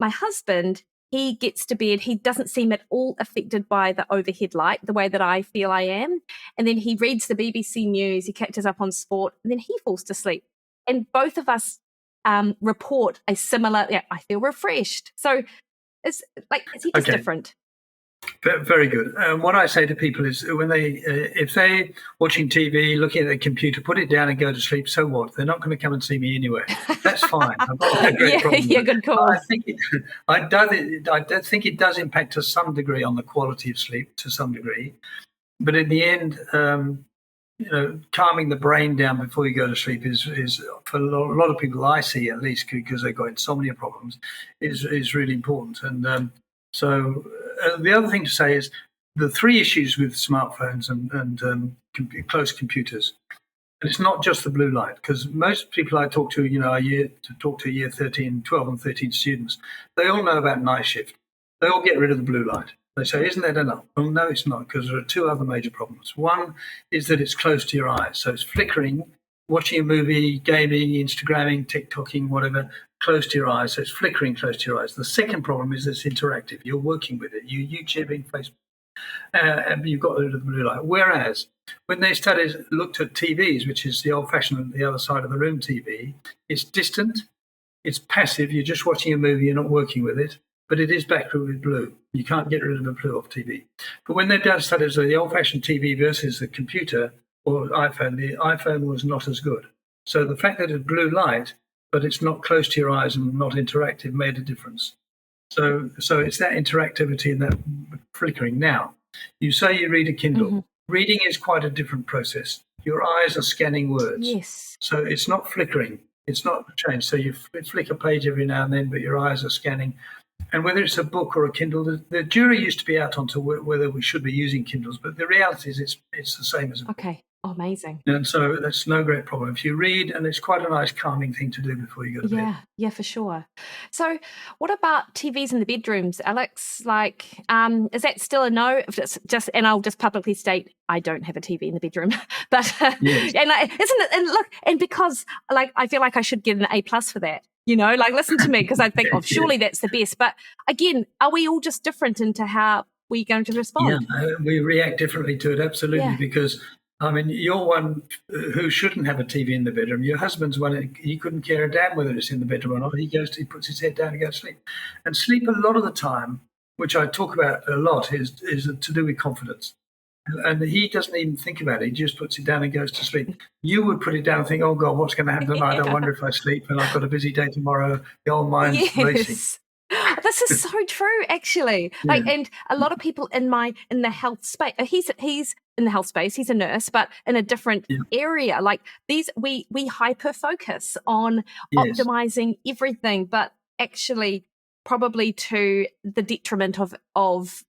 my husband, he gets to bed, he doesn't seem at all affected by the overhead light the way that I feel I am. And then he reads the BBC News, he catches up on sport, and then he falls to sleep. And both of us report a similar, I feel refreshed. So is he just different? Very good. What I say to people is when if they're watching TV, looking at their computer, put it down and go to sleep. So what? They're not going to come and see me anyway. That's fine. I've got a great problem. Yeah, good call. I don't think it does impact to some degree on the quality of sleep, to some degree. But in the end, calming the brain down before you go to sleep is for a lot of people I see, at least because they've got insomnia problems, is really important. And so the other thing to say is the three issues with smartphones and close computers. And it's not just the blue light, because most people I talk to, year 13, 12 and 13 students, they all know about night shift. They all get rid of the blue light. They say, isn't that enough? Well, no, it's not, because there are two other major problems. One is that it's close to your eyes. So it's flickering, watching a movie, gaming, Instagramming, TikToking, whatever, close to your eyes. So it's flickering close to your eyes. The second problem is it's interactive. You're working with it. You're YouTubing, Facebook, and you've got rid of the blue light. Whereas when they looked at TVs, which is the old-fashioned, the other side of the room TV, it's distant, it's passive. You're just watching a movie. You're not working with it. But it is backlit with blue. You can't get rid of the blue off TV. But when they've done studies of the old-fashioned TV versus the computer or iPhone, the iPhone was not as good. So the fact that it's blue light, but it's not close to your eyes and not interactive, made a difference. So it's that interactivity and that flickering. Now, you say you read a Kindle. Mm-hmm. Reading is quite a different process. Your eyes are scanning words. Yes. So it's not flickering. It's not changed. So you flick a page every now and then, but your eyes are scanning. And whether it's a book or a Kindle, the jury used to be out onto whether we should be using Kindles, but the reality is it's the same as a book. Okay. Oh, amazing. And so that's no great problem. If you read, and it's quite a nice calming thing to do before you go to bed. Yeah, for sure. So what about TVs in the bedrooms, Alex? Is that still a no? And I'll just publicly state I don't have a TV in the bedroom. But yes. And isn't it? And look, and because I feel like I should get an A+ for that. Listen to me, because I think, surely that's the best. But again, are we all just different into how we're going to respond? Yeah, we react differently to it, absolutely, because I mean, you're one who shouldn't have a TV in the bedroom. Your husband's one, he couldn't care a damn whether it's in the bedroom or not. He puts his head down and goes to sleep. And sleep a lot of the time, which I talk about a lot, is to do with confidence. And he doesn't even think about it. He just puts it down and goes to sleep. You would put it down and think, oh, God, what's going to happen tonight? I wonder if I sleep and I've got a busy day tomorrow. The old mind's racing. This is so true, actually. Like, and a lot of people in the health space, he's in the health space, he's a nurse, but in a different area. Like we hyper focus on optimizing everything, but actually probably to the detriment of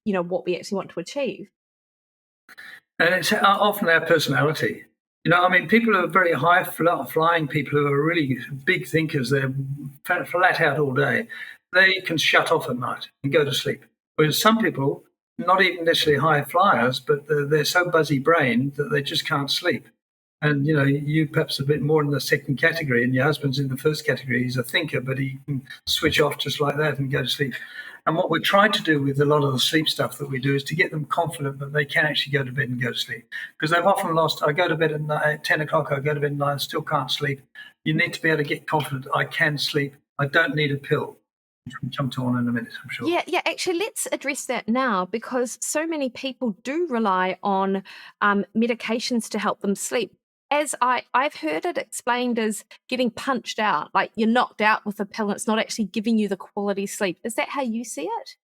what we actually want to achieve. And it's often our personality. I mean, people who are very high flying people who are really big thinkers, they're flat out all day. They can shut off at night and go to sleep. Whereas some people, not even necessarily high flyers, but they're so buzzy-brained that they just can't sleep. And, you perhaps a bit more in the second category, and your husband's in the first category. He's a thinker, but he can switch off just like that and go to sleep. And what we're trying to do with a lot of the sleep stuff that we do is to get them confident that they can actually go to bed and go to sleep. Because they've often lost, I go to bed at 10 o'clock, I go to bed at 9, still can't sleep. You need to be able to get confident, I can sleep, I don't need a pill. Which we'll come to on in a minute, I'm sure. Yeah, actually, let's address that now, because so many people do rely on medications to help them sleep. As I've heard it explained as getting punched out, like you're knocked out with a pill and it's not actually giving you the quality sleep. Is that how you see it?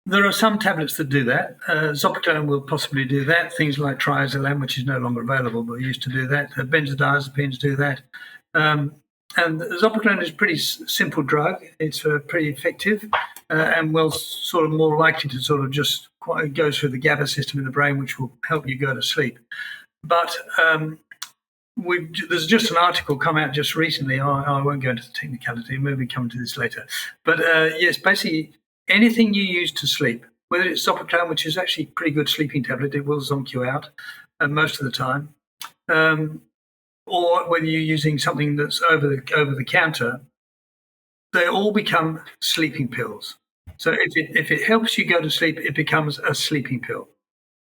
There are some tablets that do that. Zopiclone will possibly do that. Things like triazolam, which is no longer available, but used to do that. Benzodiazepines do that. And Zopiclone is a pretty simple drug. It's pretty effective and sort of more likely to sort of just go through the GABA system in the brain, which will help you go to sleep. But there's just an article come out just recently. I won't go into the technicality. Maybe come to this later. But yes, basically anything you use to sleep, whether it's Zopiclone, which is actually a pretty good sleeping tablet, it will zonk you out most of the time, or whether you're using something that's over the counter, they all become sleeping pills. So if it helps you go to sleep, it becomes a sleeping pill.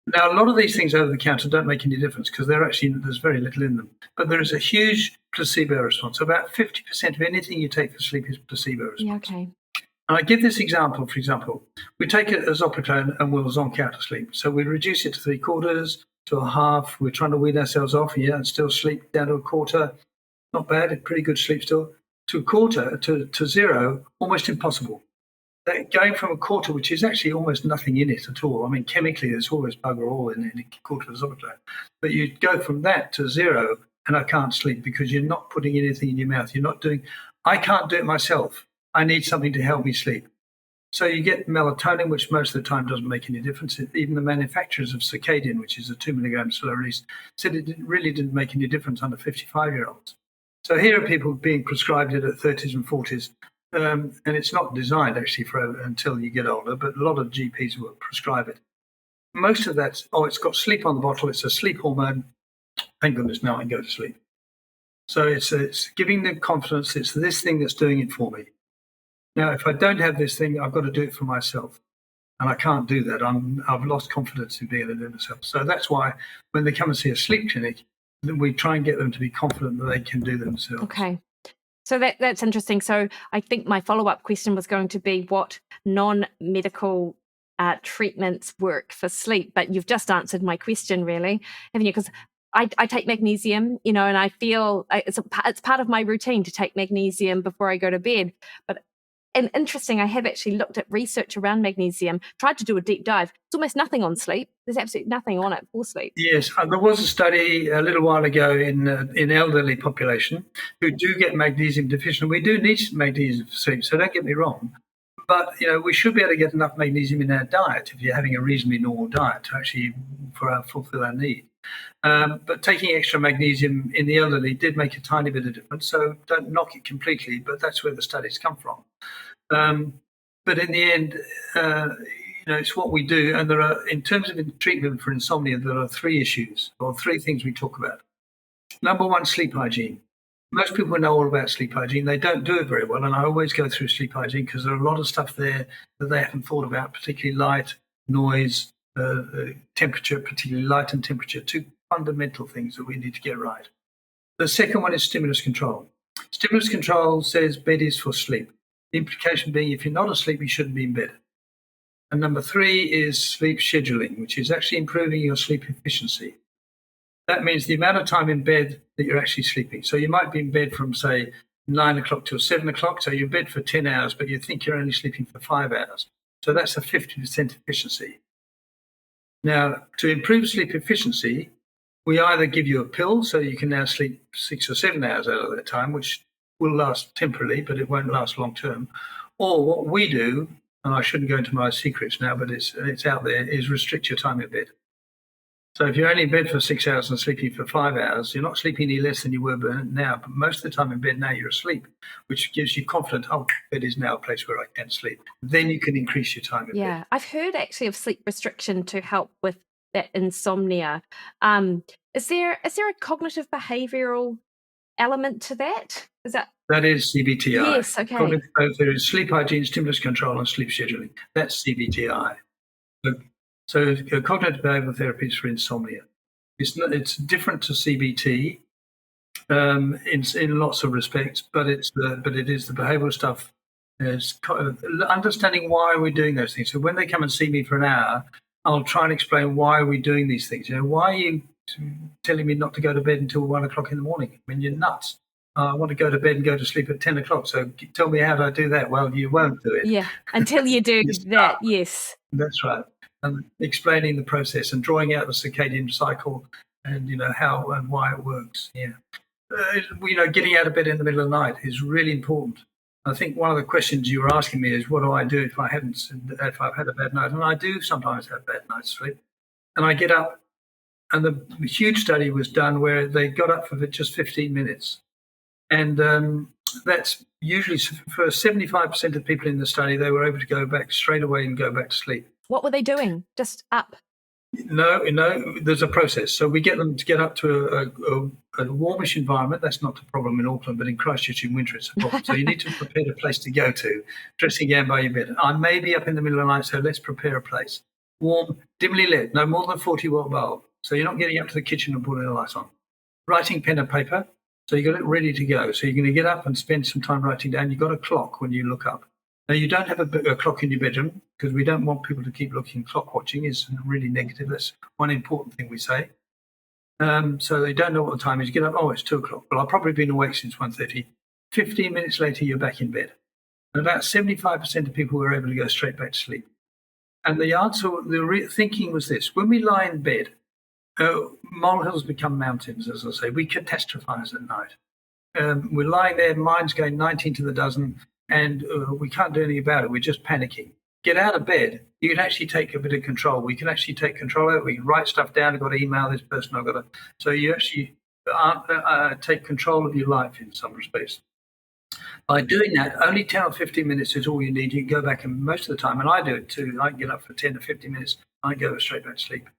Now, a lot of these things over the counter don't make any difference because there's very little in them. But there is a huge placebo response. About 50% of anything you take for sleep is placebo response. Yeah, okay. And I give this example, for example. We take it as Zopiclone and we'll zonk out to sleep. So we reduce it to 3/4, to a half. We're trying to wean ourselves off, and still sleep down to 1/4. Not bad, pretty good sleep still. To 1/4, to 0, almost impossible. Going from 1/4, which is actually almost nothing in it at all. I mean, chemically, there's always bugger all in 1/4 of Zopiclone. But you go from that to 0, and I can't sleep because you're not putting anything in your mouth. I can't do it myself. I need something to help me sleep. So you get melatonin, which most of the time doesn't make any difference. Even the manufacturers of circadian, which is a 2 milligram slow release, said it really didn't make any difference under 55-year-olds. So here are people being prescribed it at 30s and 40s. And it's not designed actually for until you get older, but a lot of GPs will prescribe it. Most of that's, it's got sleep on the bottle, it's a sleep hormone. Thank goodness now I can go to sleep. So it's giving them confidence, it's this thing that's doing it for me. Now, if I don't have this thing, I've got to do it for myself. And I can't do that. I've lost confidence in being able to do it myself. So that's why when they come and see a sleep clinic, we try and get them to be confident that they can do themselves. Okay. So that's interesting. So I think my follow-up question was going to be what non-medical treatments work for sleep, but you've just answered my question, really, haven't you? Because I take magnesium, and I feel it's part of my routine to take magnesium before I go to bed. And interesting, I have actually looked at research around magnesium, tried to do a deep dive. It's almost nothing on sleep. There's absolutely nothing on it for sleep. Yes, there was a study a little while ago in elderly population who do get magnesium deficient. We do need magnesium for sleep, so don't get me wrong. But, we should be able to get enough magnesium in our diet if you're having a reasonably normal diet to actually fulfill our need. But taking extra magnesium in the elderly did make a tiny bit of difference, so don't knock it completely, but that's where the studies come from. But in the end, it's what we do. And there are, in terms of treatment for insomnia, there are 3 issues or 3 things we talk about. Number 1, sleep hygiene. Most people know all about sleep hygiene. They don't do it very well. And I always go through sleep hygiene because there are a lot of stuff there that they haven't thought about, particularly light, noise, temperature, particularly light and temperature. fundamental things that we need to get right. The second one is stimulus control. Stimulus control says bed is for sleep. The implication being if you're not asleep, you shouldn't be in bed. And number 3 is sleep scheduling, which is actually improving your sleep efficiency. That means the amount of time in bed that you're actually sleeping. So you might be in bed from, say, 9 o'clock till 7 o'clock. So you're in bed for 10 hours, but you think you're only sleeping for 5 hours. So that's a 50% efficiency. Now, to improve sleep efficiency, we either give you a pill so you can now sleep 6 or 7 hours out of that time, which will last temporarily, but it won't last long term. Or what we do, and I shouldn't go into my secrets now, but it's out there, is restrict your time in bed. So if you're only in bed for 6 hours and sleeping for 5 hours, you're not sleeping any less than you were now. But most of the time in bed now, you're asleep, which gives you confidence, bed is now a place where I can sleep. Then you can increase your time in bed. Yeah, I've heard actually of sleep restriction to help with that insomnia. Is there a cognitive behavioural element to that? That is CBTI. Yes, okay. There is sleep hygiene, stimulus control, and sleep scheduling. That's CBTI. So cognitive behavioural therapy is for insomnia. It's different to CBT in lots of respects, but it is the behavioural stuff. It's understanding why we're doing those things. So when they come and see me for an hour, I'll try and explain why we're doing these things. Why are you telling me not to go to bed until 1 o'clock in the morning? I mean, you're nuts. I want to go to bed and go to sleep at 10 o'clock. So tell me how do I do that? Well, you won't do it. Yeah, until you do that, yes. That's right. And explaining the process and drawing out the circadian cycle and, how and why it works. Yeah. Getting out of bed in the middle of the night is really important. I think one of the questions you were asking me is, what do I do if I've had a bad night? And I do sometimes have bad night's sleep. And I get up, and the huge study was done where they got up for just 15 minutes. And that's usually for 75% of people in the study, they were able to go back straight away and go back to sleep. What were they doing? Just up? No, there's a process. So we get them to get up to a warmish environment. That's not the problem in Auckland, but in Christchurch in winter, it's a problem. So you need to prepare a place to go to, dressing gown by your bed. I may be up in the middle of the night, so let's prepare a place. Warm, dimly lit, no more than 40-watt bulb. So you're not getting up to the kitchen and putting the lights on. Writing pen and paper, so you've got it ready to go. So you're going to get up and spend some time writing down. You've got a clock when you look up. Now, you don't have a clock in your bedroom because we don't want people to keep looking. Clock watching is really negative. That's one important thing we say. So they don't know what the time is. You get up, it's 2 o'clock. Well, I've probably been awake since 1:30. 15 minutes later, you're back in bed. And about 75% of people were able to go straight back to sleep. And the answer, thinking was this. When we lie in bed, molehills become mountains, as I say. We catastrophize at night. We're lying there, mind's going 19 to the dozen, and we can't do anything about it. We're just panicking. Get out of bed. You can actually take a bit of control. We can actually take control of it. We can write stuff down. I've got to email this person. So you actually take control of your life in some respects. By doing that, only 10 or 15 minutes is all you need. You can go back, and most of the time, and I do it too, I can get up for 10 or 15 minutes. I go straight back to sleep.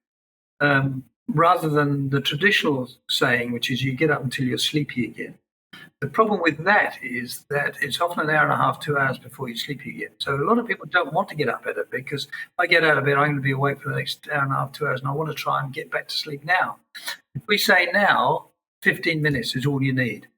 Rather than the traditional saying, which is you get up until you're sleepy again. The problem with that is that it's often an hour and a half, 2 hours before you sleep again. So a lot of people don't want to get up out of bed because if I get out of bed, I'm going to be awake for the next hour and a half, 2 hours, and I want to try and get back to sleep now. If we say now, 15 minutes is all you need.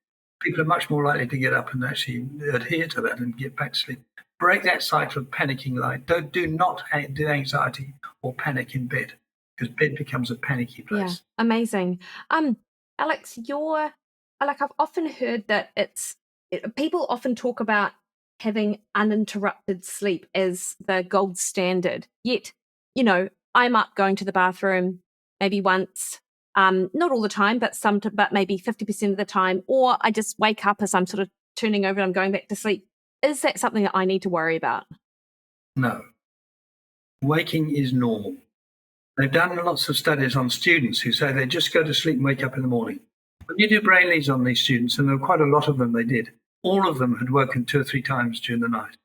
People are much more likely to get up and actually adhere to that and get back to sleep. Break that cycle of panicking. Do not do anxiety or panic in bed because bed becomes a panicky place. Yeah, amazing. Alex, I've often heard that people often talk about having uninterrupted sleep as the gold standard. Yet, I'm up going to the bathroom maybe once, not all the time, but maybe 50% of the time, or I just wake up as I'm sort of turning over and I'm going back to sleep. Is that something that I need to worry about? No. Waking is normal. They've done lots of studies on students who say they just go to sleep and wake up in the morning. When you do brain leads on these students, and there were quite a lot of them they did, all of them had woken 2 or 3 times during the night.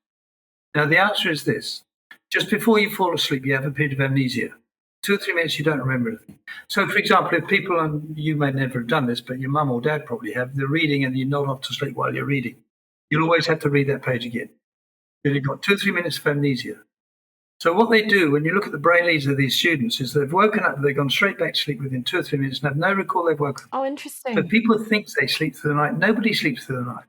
Now, the answer is this. Just before you fall asleep, you have a period of amnesia. 2 or 3 minutes, you don't remember anything. So, for example, if people, and you may never have done this, but your mum or dad probably have, they're reading and you nod off to sleep while you're reading. You'll always have to read that page again. You've got 2 or 3 minutes of amnesia. So what they do when you look at the brain leads of these students is they've woken up, they've gone straight back to sleep within 2 or 3 minutes and have no recall they've woken. Oh, So interesting. people think they sleep through the night. Nobody sleeps through the night.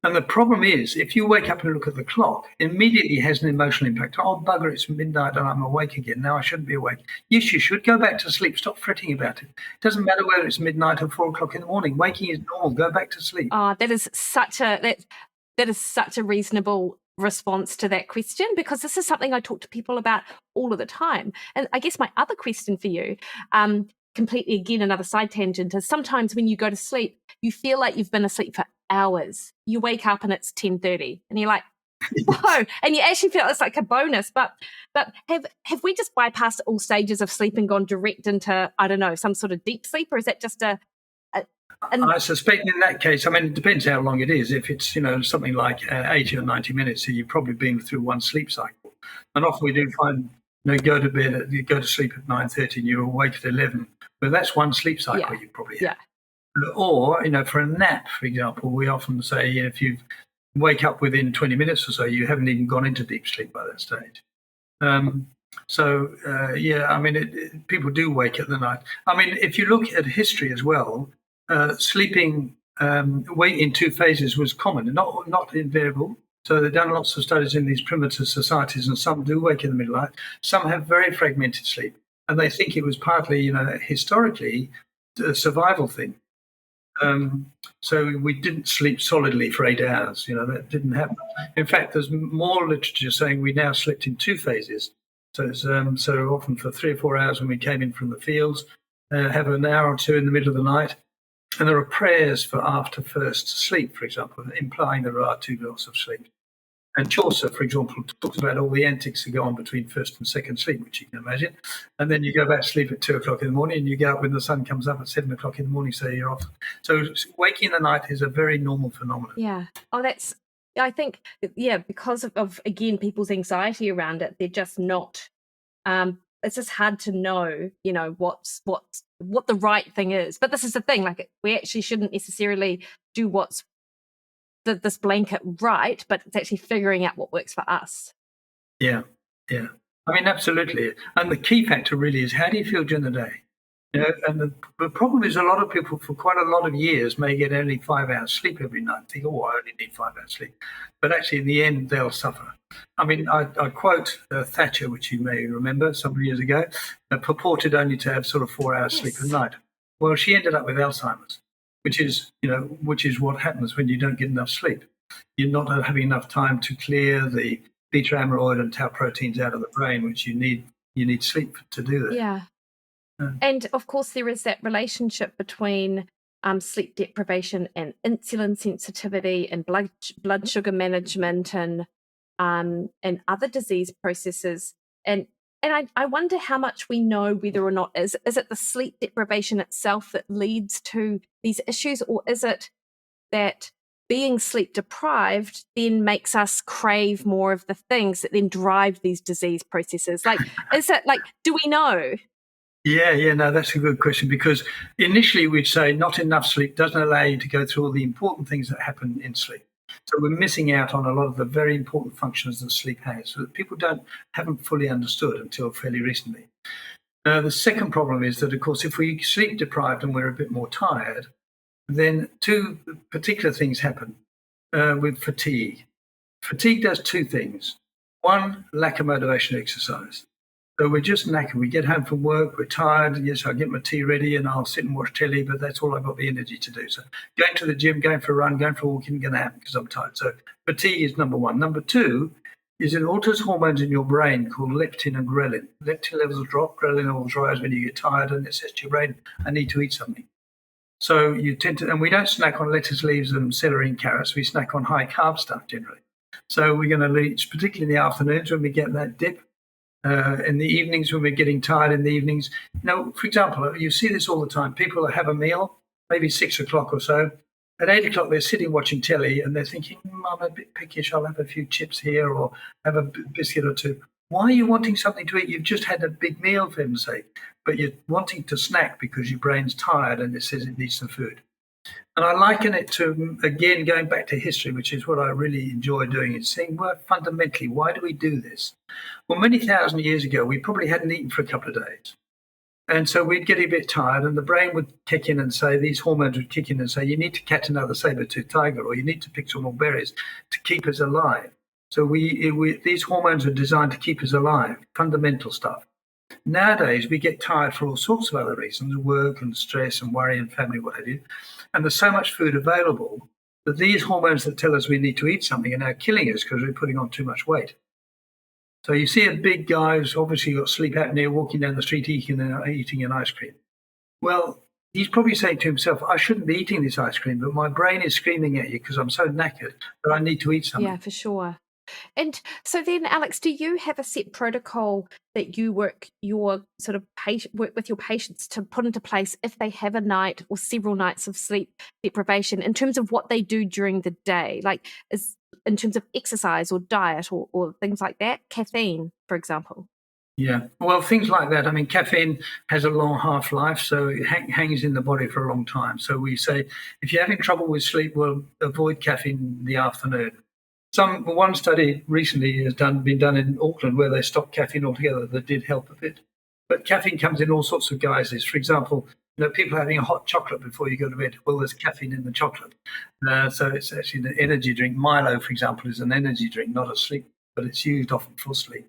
And the problem is, if you wake up and look at the clock, it immediately has an emotional impact. Oh, bugger, it's midnight and I'm awake again. Now I shouldn't be awake. Yes, you should. Go back to sleep. Stop fretting about it. It doesn't matter whether it's midnight or 4 o'clock in the morning. Waking is normal. Go back to sleep. Oh, that is such a reasonable response to that question, because this is something I talk to people about all of the time. And I guess my other question for you, completely again another side tangent, is sometimes when you go to sleep, you feel like you've been asleep for hours. You wake up and it's 10:30 and you're like, whoa, and you actually feel it's like a bonus. But have we just bypassed all stages of sleep and gone direct into, I don't know, some sort of deep sleep, or is that just I suspect in that case, I mean, it depends how long it is. If it's, something like 80 or 90 minutes, so you've probably been through one sleep cycle. And often we do find, you go to sleep at 9:30 and you're awake at 11. But that's one sleep cycle you probably have. Yeah. Or, for a nap, for example, we often say if you wake up within 20 minutes or so, you haven't even gone into deep sleep by that stage. People do wake at the night. I mean, if you look at history as well, sleeping in 2 phases was common, not invariable. So they've done lots of studies in these primitive societies, and some do wake in the middle of the night. Some have very fragmented sleep, and they think it was partly, historically, a survival thing. So we didn't sleep solidly for 8 hours. That didn't happen. In fact, there's more literature saying we now slept in 2 phases. So it's so often for 3 or 4 hours when we came in from the fields, have an hour or 2 in the middle of the night. And there are prayers for after first sleep, for example, implying there are 2 blocks of sleep. And Chaucer, for example, talks about all the antics that go on between first and second sleep, which you can imagine. And then you go back to sleep at 2 o'clock in the morning, and you get up when the sun comes up at 7 o'clock in the morning, so you're off. So waking in the night is a very normal phenomenon. Yeah. Oh, I think, because of again, people's anxiety around it, they're just not, it's just hard to know, what the right thing is. But this is the thing, like, we actually shouldn't necessarily do what's this blanket right, but it's actually figuring out what works for us. Yeah. I mean, absolutely. And the key factor really is, how do you feel during the day? And the problem is, a lot of people for quite a lot of years may get only 5 hours sleep every night and think, I only need 5 hours sleep. But actually, in the end, they'll suffer. I mean, I quote Thatcher, which you may remember some years ago, purported only to have sort of 4 hours sleep a night. Well, she ended up with Alzheimer's, which is what happens when you don't get enough sleep. You're not having enough time to clear the beta amyloid and tau proteins out of the brain, which you need sleep to do that. Yeah. And of course, there is that relationship between sleep deprivation and insulin sensitivity and blood sugar management and other disease processes. And I wonder how much we know whether or not is it the sleep deprivation itself that leads to these issues, or is it that being sleep deprived then makes us crave more of the things that then drive these disease processes? Like, is it like, do we know? Yeah, no, that's a good question, because initially we'd say not enough sleep doesn't allow you to go through all the important things that happen in sleep. So we're missing out on a lot of the very important functions that sleep has, so that people haven't fully understood until fairly recently. The second problem is that, of course, if we sleep deprived and we're a bit more tired, then 2 particular things happen with fatigue. Fatigue does 2 things. One, lack of motivation to exercise. So we're just knackered. We get home from work, we're tired. Yes, I'll get my tea ready and I'll sit and watch telly, but that's all I've got the energy to do. So going to the gym, going for a run, going for a walk isn't going to happen because I'm tired. So fatigue is number 1. Number 2 is it alters hormones in your brain called leptin and ghrelin. Leptin levels drop, ghrelin levels rise when you get tired, and it says to your brain, I need to eat something. So you tend to, and we don't snack on lettuce leaves and celery and carrots. We snack on high carb stuff generally. So we're going to reach, particularly in the afternoons when we get that dip. In the evenings when we're getting tired in the evenings. For example, you see this all the time. People have a meal, maybe 6 o'clock or so. At 8 o'clock, they're sitting watching telly and they're thinking, I'm a bit pickish, I'll have a few chips here or have a biscuit or 2. Why are you wanting something to eat? You've just had a big meal, for heaven's sake. But you're wanting to snack because your brain's tired and it says it needs some food. And I liken it to, again, going back to history, which is what I really enjoy doing, is saying, well, fundamentally, why do we do this? Well, many thousand years ago, we probably hadn't eaten for a couple of days. And so we'd get a bit tired, and the brain would kick in and say, these hormones would kick in and say, you need to catch another saber-toothed tiger, or you need to pick some more berries to keep us alive. So these hormones are designed to keep us alive, fundamental stuff. Nowadays, we get tired for all sorts of other reasons, work and stress and worry and family, what have you. And there's so much food available that these hormones that tell us we need to eat something are now killing us because we're putting on too much weight. So you see a big guy who's obviously got sleep apnea walking down the street eating an ice cream. Well, he's probably saying to himself, I shouldn't be eating this ice cream, but my brain is screaming at you because I'm so knackered that I need to eat something. Yeah, for sure. And so then, Alex, do you have a set protocol that you work with your patients to put into place if they have a night or several nights of sleep deprivation in terms of what they do during the day, like in terms of exercise or diet or things like that, caffeine, for example? Yeah, well, things like that. I mean, caffeine has a long half-life, so it hangs in the body for a long time. So we say, if you're having trouble with sleep, well, avoid caffeine in the afternoon. One study recently has been done in Auckland where they stopped caffeine altogether. That did help a bit. But caffeine comes in all sorts of guises. For example, people having a hot chocolate before you go to bed. Well, there's caffeine in the chocolate. So it's actually an energy drink. Milo, for example, is an energy drink, not a sleep, but it's used often for sleep.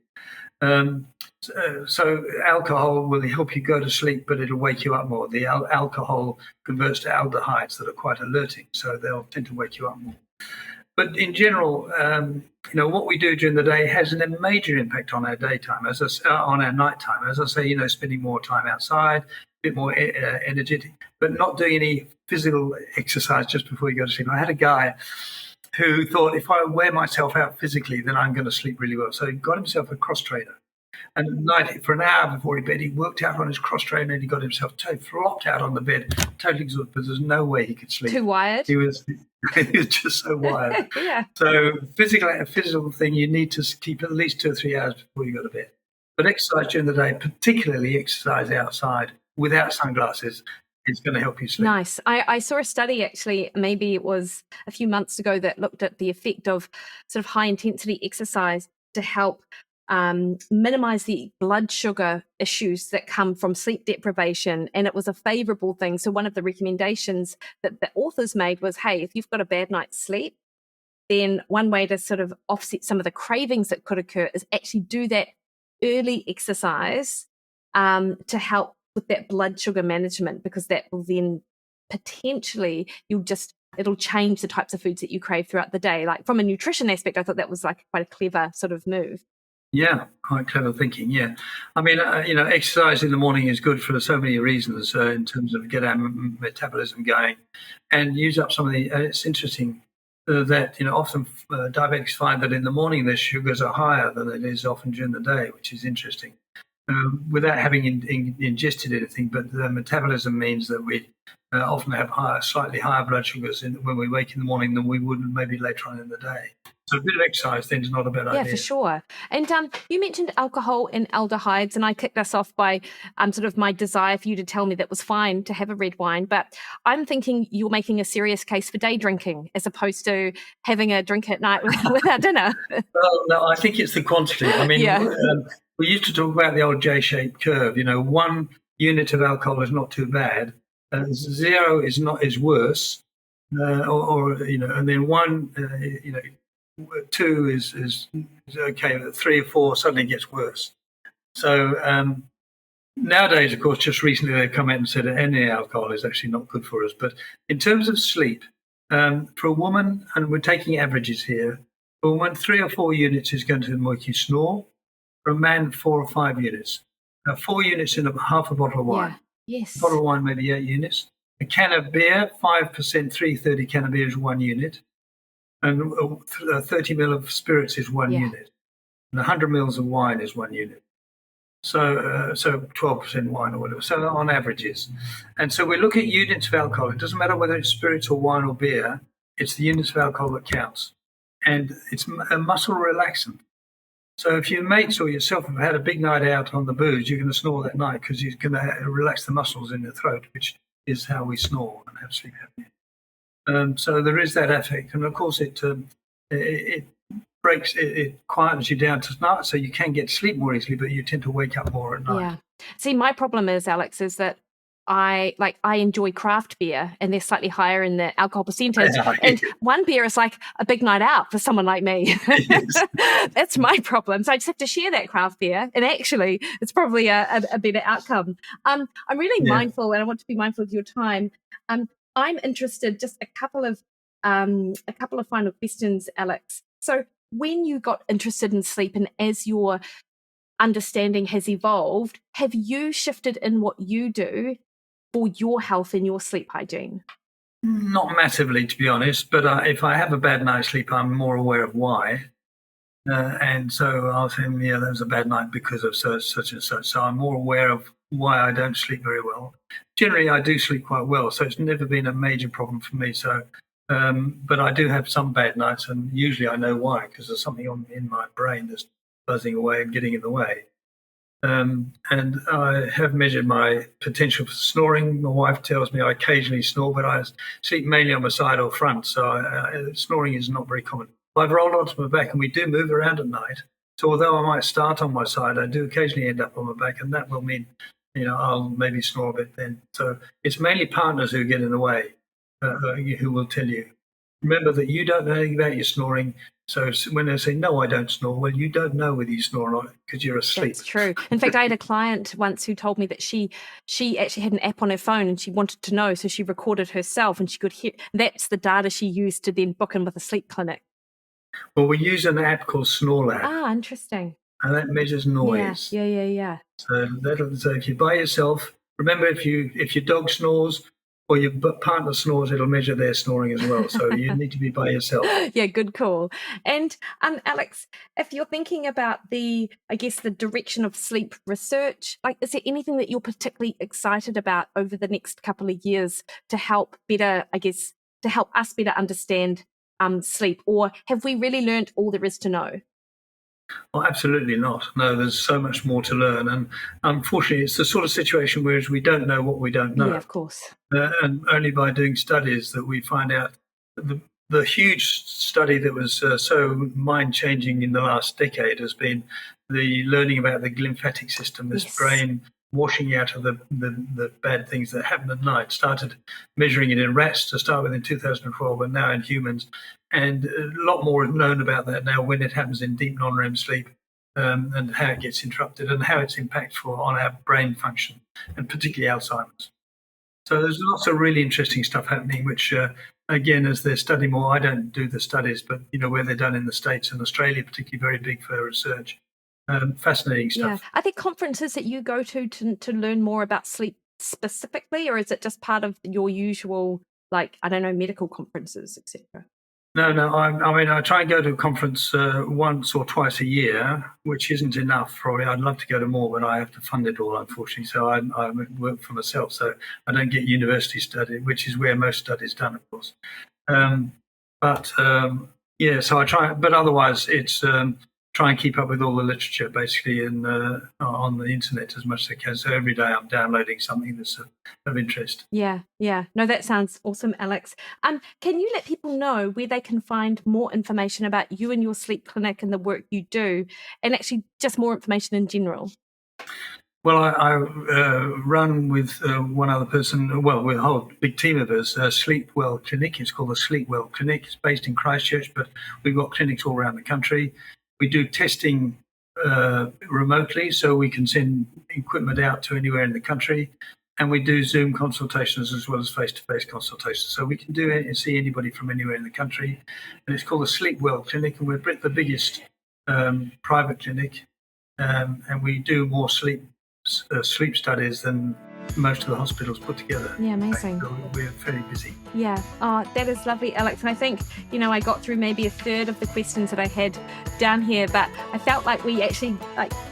So alcohol will help you go to sleep, but it'll wake you up more. The alcohol converts to aldehydes that are quite alerting, so they'll tend to wake you up more. But in general, what we do during the day has a major impact on our daytime, on our nighttime. As I say, spending more time outside, a bit more energetic, but not doing any physical exercise just before you go to sleep. I had a guy who thought, if I wear myself out physically, then I'm going to sleep really well. So he got himself a cross trainer. And at night, for an hour before he bed, he worked out on his cross trainer and he got himself flopped out on the bed, totally exhausted, but there's no way he could sleep. Too wired? He was just so wired. Yeah. So a physical thing, you need to keep at least 2 or 3 hours before you go to bed. But exercise during the day, particularly exercise outside without sunglasses, is going to help you sleep. Nice. I saw a study, actually, maybe it was a few months ago, that looked at the effect of sort of high-intensity exercise to help minimize the blood sugar issues that come from sleep deprivation, and it was a favorable thing. So one of the recommendations that the authors made was, hey, if you've got a bad night's sleep, then one way to sort of offset some of the cravings that could occur is actually do that early exercise to help with that blood sugar management, because that will then potentially, it'll change the types of foods that you crave throughout the day. Like from a nutrition aspect, I thought that was like quite a clever sort of move. Yeah, quite clever thinking. Yeah, I mean, exercise in the morning is good for so many reasons in terms of get our metabolism going and use up some of the. It's interesting that often diabetics find that in the morning their sugars are higher than it is often during the day, which is interesting. Without having ingested anything, but the metabolism means that we often have slightly higher blood sugars when we wake in the morning than we would maybe later on in the day. So a bit of exercise then is not a bad idea. Yeah, for sure. And you mentioned alcohol and aldehydes, and I kicked us off by sort of my desire for you to tell me that was fine to have a red wine. But I'm thinking you're making a serious case for day drinking as opposed to having a drink at night with our dinner. Well, no, I think it's the quantity. I mean, we used to talk about the old J-shaped curve. 1 unit of alcohol is not too bad. 0 is worse, and then 1, 2 is okay, but 3 or 4 suddenly gets worse. So nowadays, of course, just recently they've come out and said that any alcohol is actually not good for us. But in terms of sleep, for a woman, and we're taking averages here, for a woman, 3 or 4 units is going to make you snore. For a man, 4 or 5 units. 4 units in half a bottle of wine. Yeah. Yes. A bottle of wine, maybe 8 units. A can of beer, 5%, 330 can of beer is 1 unit. And 30 ml of spirits is 1 unit. And 100 mils of wine is 1 unit. So 12% wine or whatever. So on averages. And so we look at units of alcohol. It doesn't matter whether it's spirits or wine or beer. It's the units of alcohol that counts. And it's a muscle relaxant. So if your mates or yourself have had a big night out on the booze, you're going to snore that night because you're going to relax the muscles in your throat, which is how we snore and have sleep apnea. So there is that effect, and of course it breaks, it quietens you down to night, so you can get sleep more easily, but you tend to wake up more at night. Yeah. See, my problem is, Alex, is that I enjoy craft beer, and they're slightly higher in the alcohol percentage. Yeah. And one beer is like a big night out for someone like me. Yes. That's my problem. So I just have to share that craft beer, and actually, it's probably a better outcome. I'm really mindful, and I want to be mindful of your time. I'm interested. Just a couple of final questions, Alex. So when you got interested in sleep, and as your understanding has evolved, have you shifted in what you do for your health and your sleep hygiene? Not massively, to be honest, but if I have a bad night's sleep, I'm more aware of why. And so I'll say, yeah, that was a bad night because of such and such. So I'm more aware of why I don't sleep very well. Generally, I do sleep quite well, so it's never been a major problem for me. So, but I do have some bad nights, and usually I know why, because there's something in my brain that's buzzing away and getting in the way. And I have measured my potential for snoring. My wife tells me I occasionally snore, but I sleep mainly on my side or front, so snoring is not very common. I've rolled onto my back, and we do move around at night. So although I might start on my side, I do occasionally end up on my back, and that will mean, I'll maybe snore a bit then. So it's mainly partners who get in the way, who will tell you. Remember that you don't know anything about your snoring. So when they say, no, I don't snore, well, you don't know whether you snore or not because you're asleep. That's true. In fact, I had a client once who told me that she actually had an app on her phone, and she wanted to know, so she recorded herself, and she could hear. That's the data she used to then book in with a sleep clinic. Well, we use an app called SnoreLab. Ah, interesting. And that measures noise. Yeah. So if you're by yourself, remember if your dog snores or your partner snores, it'll measure their snoring as well. So you need to be by yourself. Yeah, good call. And Alex, if you're thinking about the direction of sleep research, is there anything that you're particularly excited about over the next couple of years to help us better understand sleep, or have we really learned all there is to know? Well, absolutely not. No, there's so much more to learn. And unfortunately, it's the sort of situation where we don't know what we don't know. Yeah, of course. And only by doing studies that we find out. The huge study that was so mind-changing in the last decade has been the learning about the lymphatic system, this brain washing out of the bad things that happen at night. Started measuring it in rats to start with in 2012, and now in humans. And a lot more is known about that now when it happens in deep non-REM sleep, and how it gets interrupted and how it's impactful on our brain function, and particularly Alzheimer's. So there's lots of really interesting stuff happening, which, again, as they're studying more, I don't do the studies, but, where they're done in the States and Australia, particularly very big for research. Fascinating stuff. Yeah. Are there conferences that you go to learn more about sleep specifically, or is it just part of your usual, medical conferences, etc.? No. I try and go to a conference once or twice a year, which isn't enough. Probably, I'd love to go to more, but I have to fund it all, unfortunately. So I work for myself, so I don't get university study, which is where most studies done, of course. So I try, but otherwise it's try and keep up with all the literature basically on the internet as much as I can. So every day I'm downloading something that's of interest. Yeah. No, that sounds awesome, Alex. Can you let people know where they can find more information about you and your sleep clinic and the work you do, and actually just more information in general? Well, I run with one other person, with a whole big team of us, Sleep Well Clinic. It's called the Sleep Well Clinic. It's based in Christchurch, but we've got clinics all around the country. We do testing remotely, so we can send equipment out to anywhere in the country. And we do Zoom consultations as well as face-to-face consultations. So we can do it and see anybody from anywhere in the country. And it's called the Sleep Well Clinic, and we're the biggest private clinic. And we do more sleep studies than most of the hospitals put together. Yeah, amazing. So we're very busy. Yeah. Oh, that is lovely, Alex. And I think, I got through maybe a third of the questions that I had down here, but I felt like we actually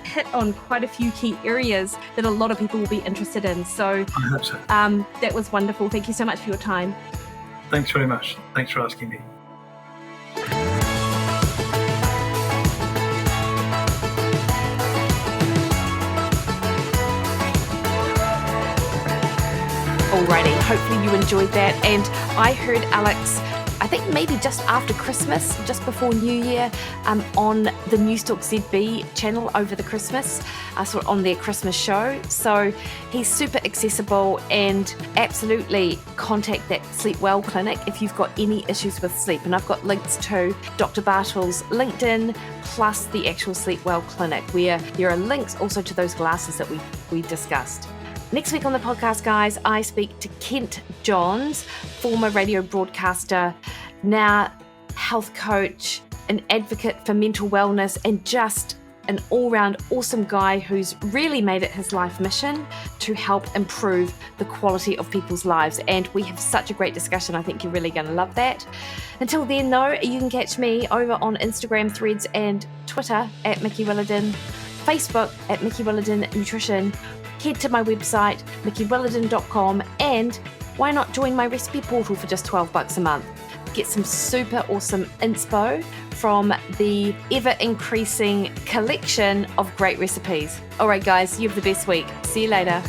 hit on quite a few key areas that a lot of people will be interested in. So I hope so. That was wonderful. Thank you so much for your time. Thanks very much. Thanks for asking me. Alrighty, hopefully you enjoyed that. And I heard Alex, I think maybe just after Christmas, just before New Year, on the Newstalk ZB channel over the Christmas, sort of on their Christmas show. So he's super accessible, and absolutely contact that Sleep Well clinic if you've got any issues with sleep. And I've got links to Dr. Bartle's LinkedIn plus the actual Sleep Well clinic, where there are links also to those glasses that we discussed. Next week on the podcast, guys, I speak to Kent Johns, former radio broadcaster, now health coach, an advocate for mental wellness, and just an all-round awesome guy who's really made it his life mission to help improve the quality of people's lives. And we have such a great discussion. I think you're really going to love that. Until then, though, you can catch me over on Instagram, Threads, and Twitter at Mikki Williden, Facebook at Mikki Williden Nutrition. Head to my website, mickywilliden.com, and why not join my recipe portal for just $12 a month? Get some super awesome inspo from the ever-increasing collection of great recipes. All right, guys, you have the best week. See you later.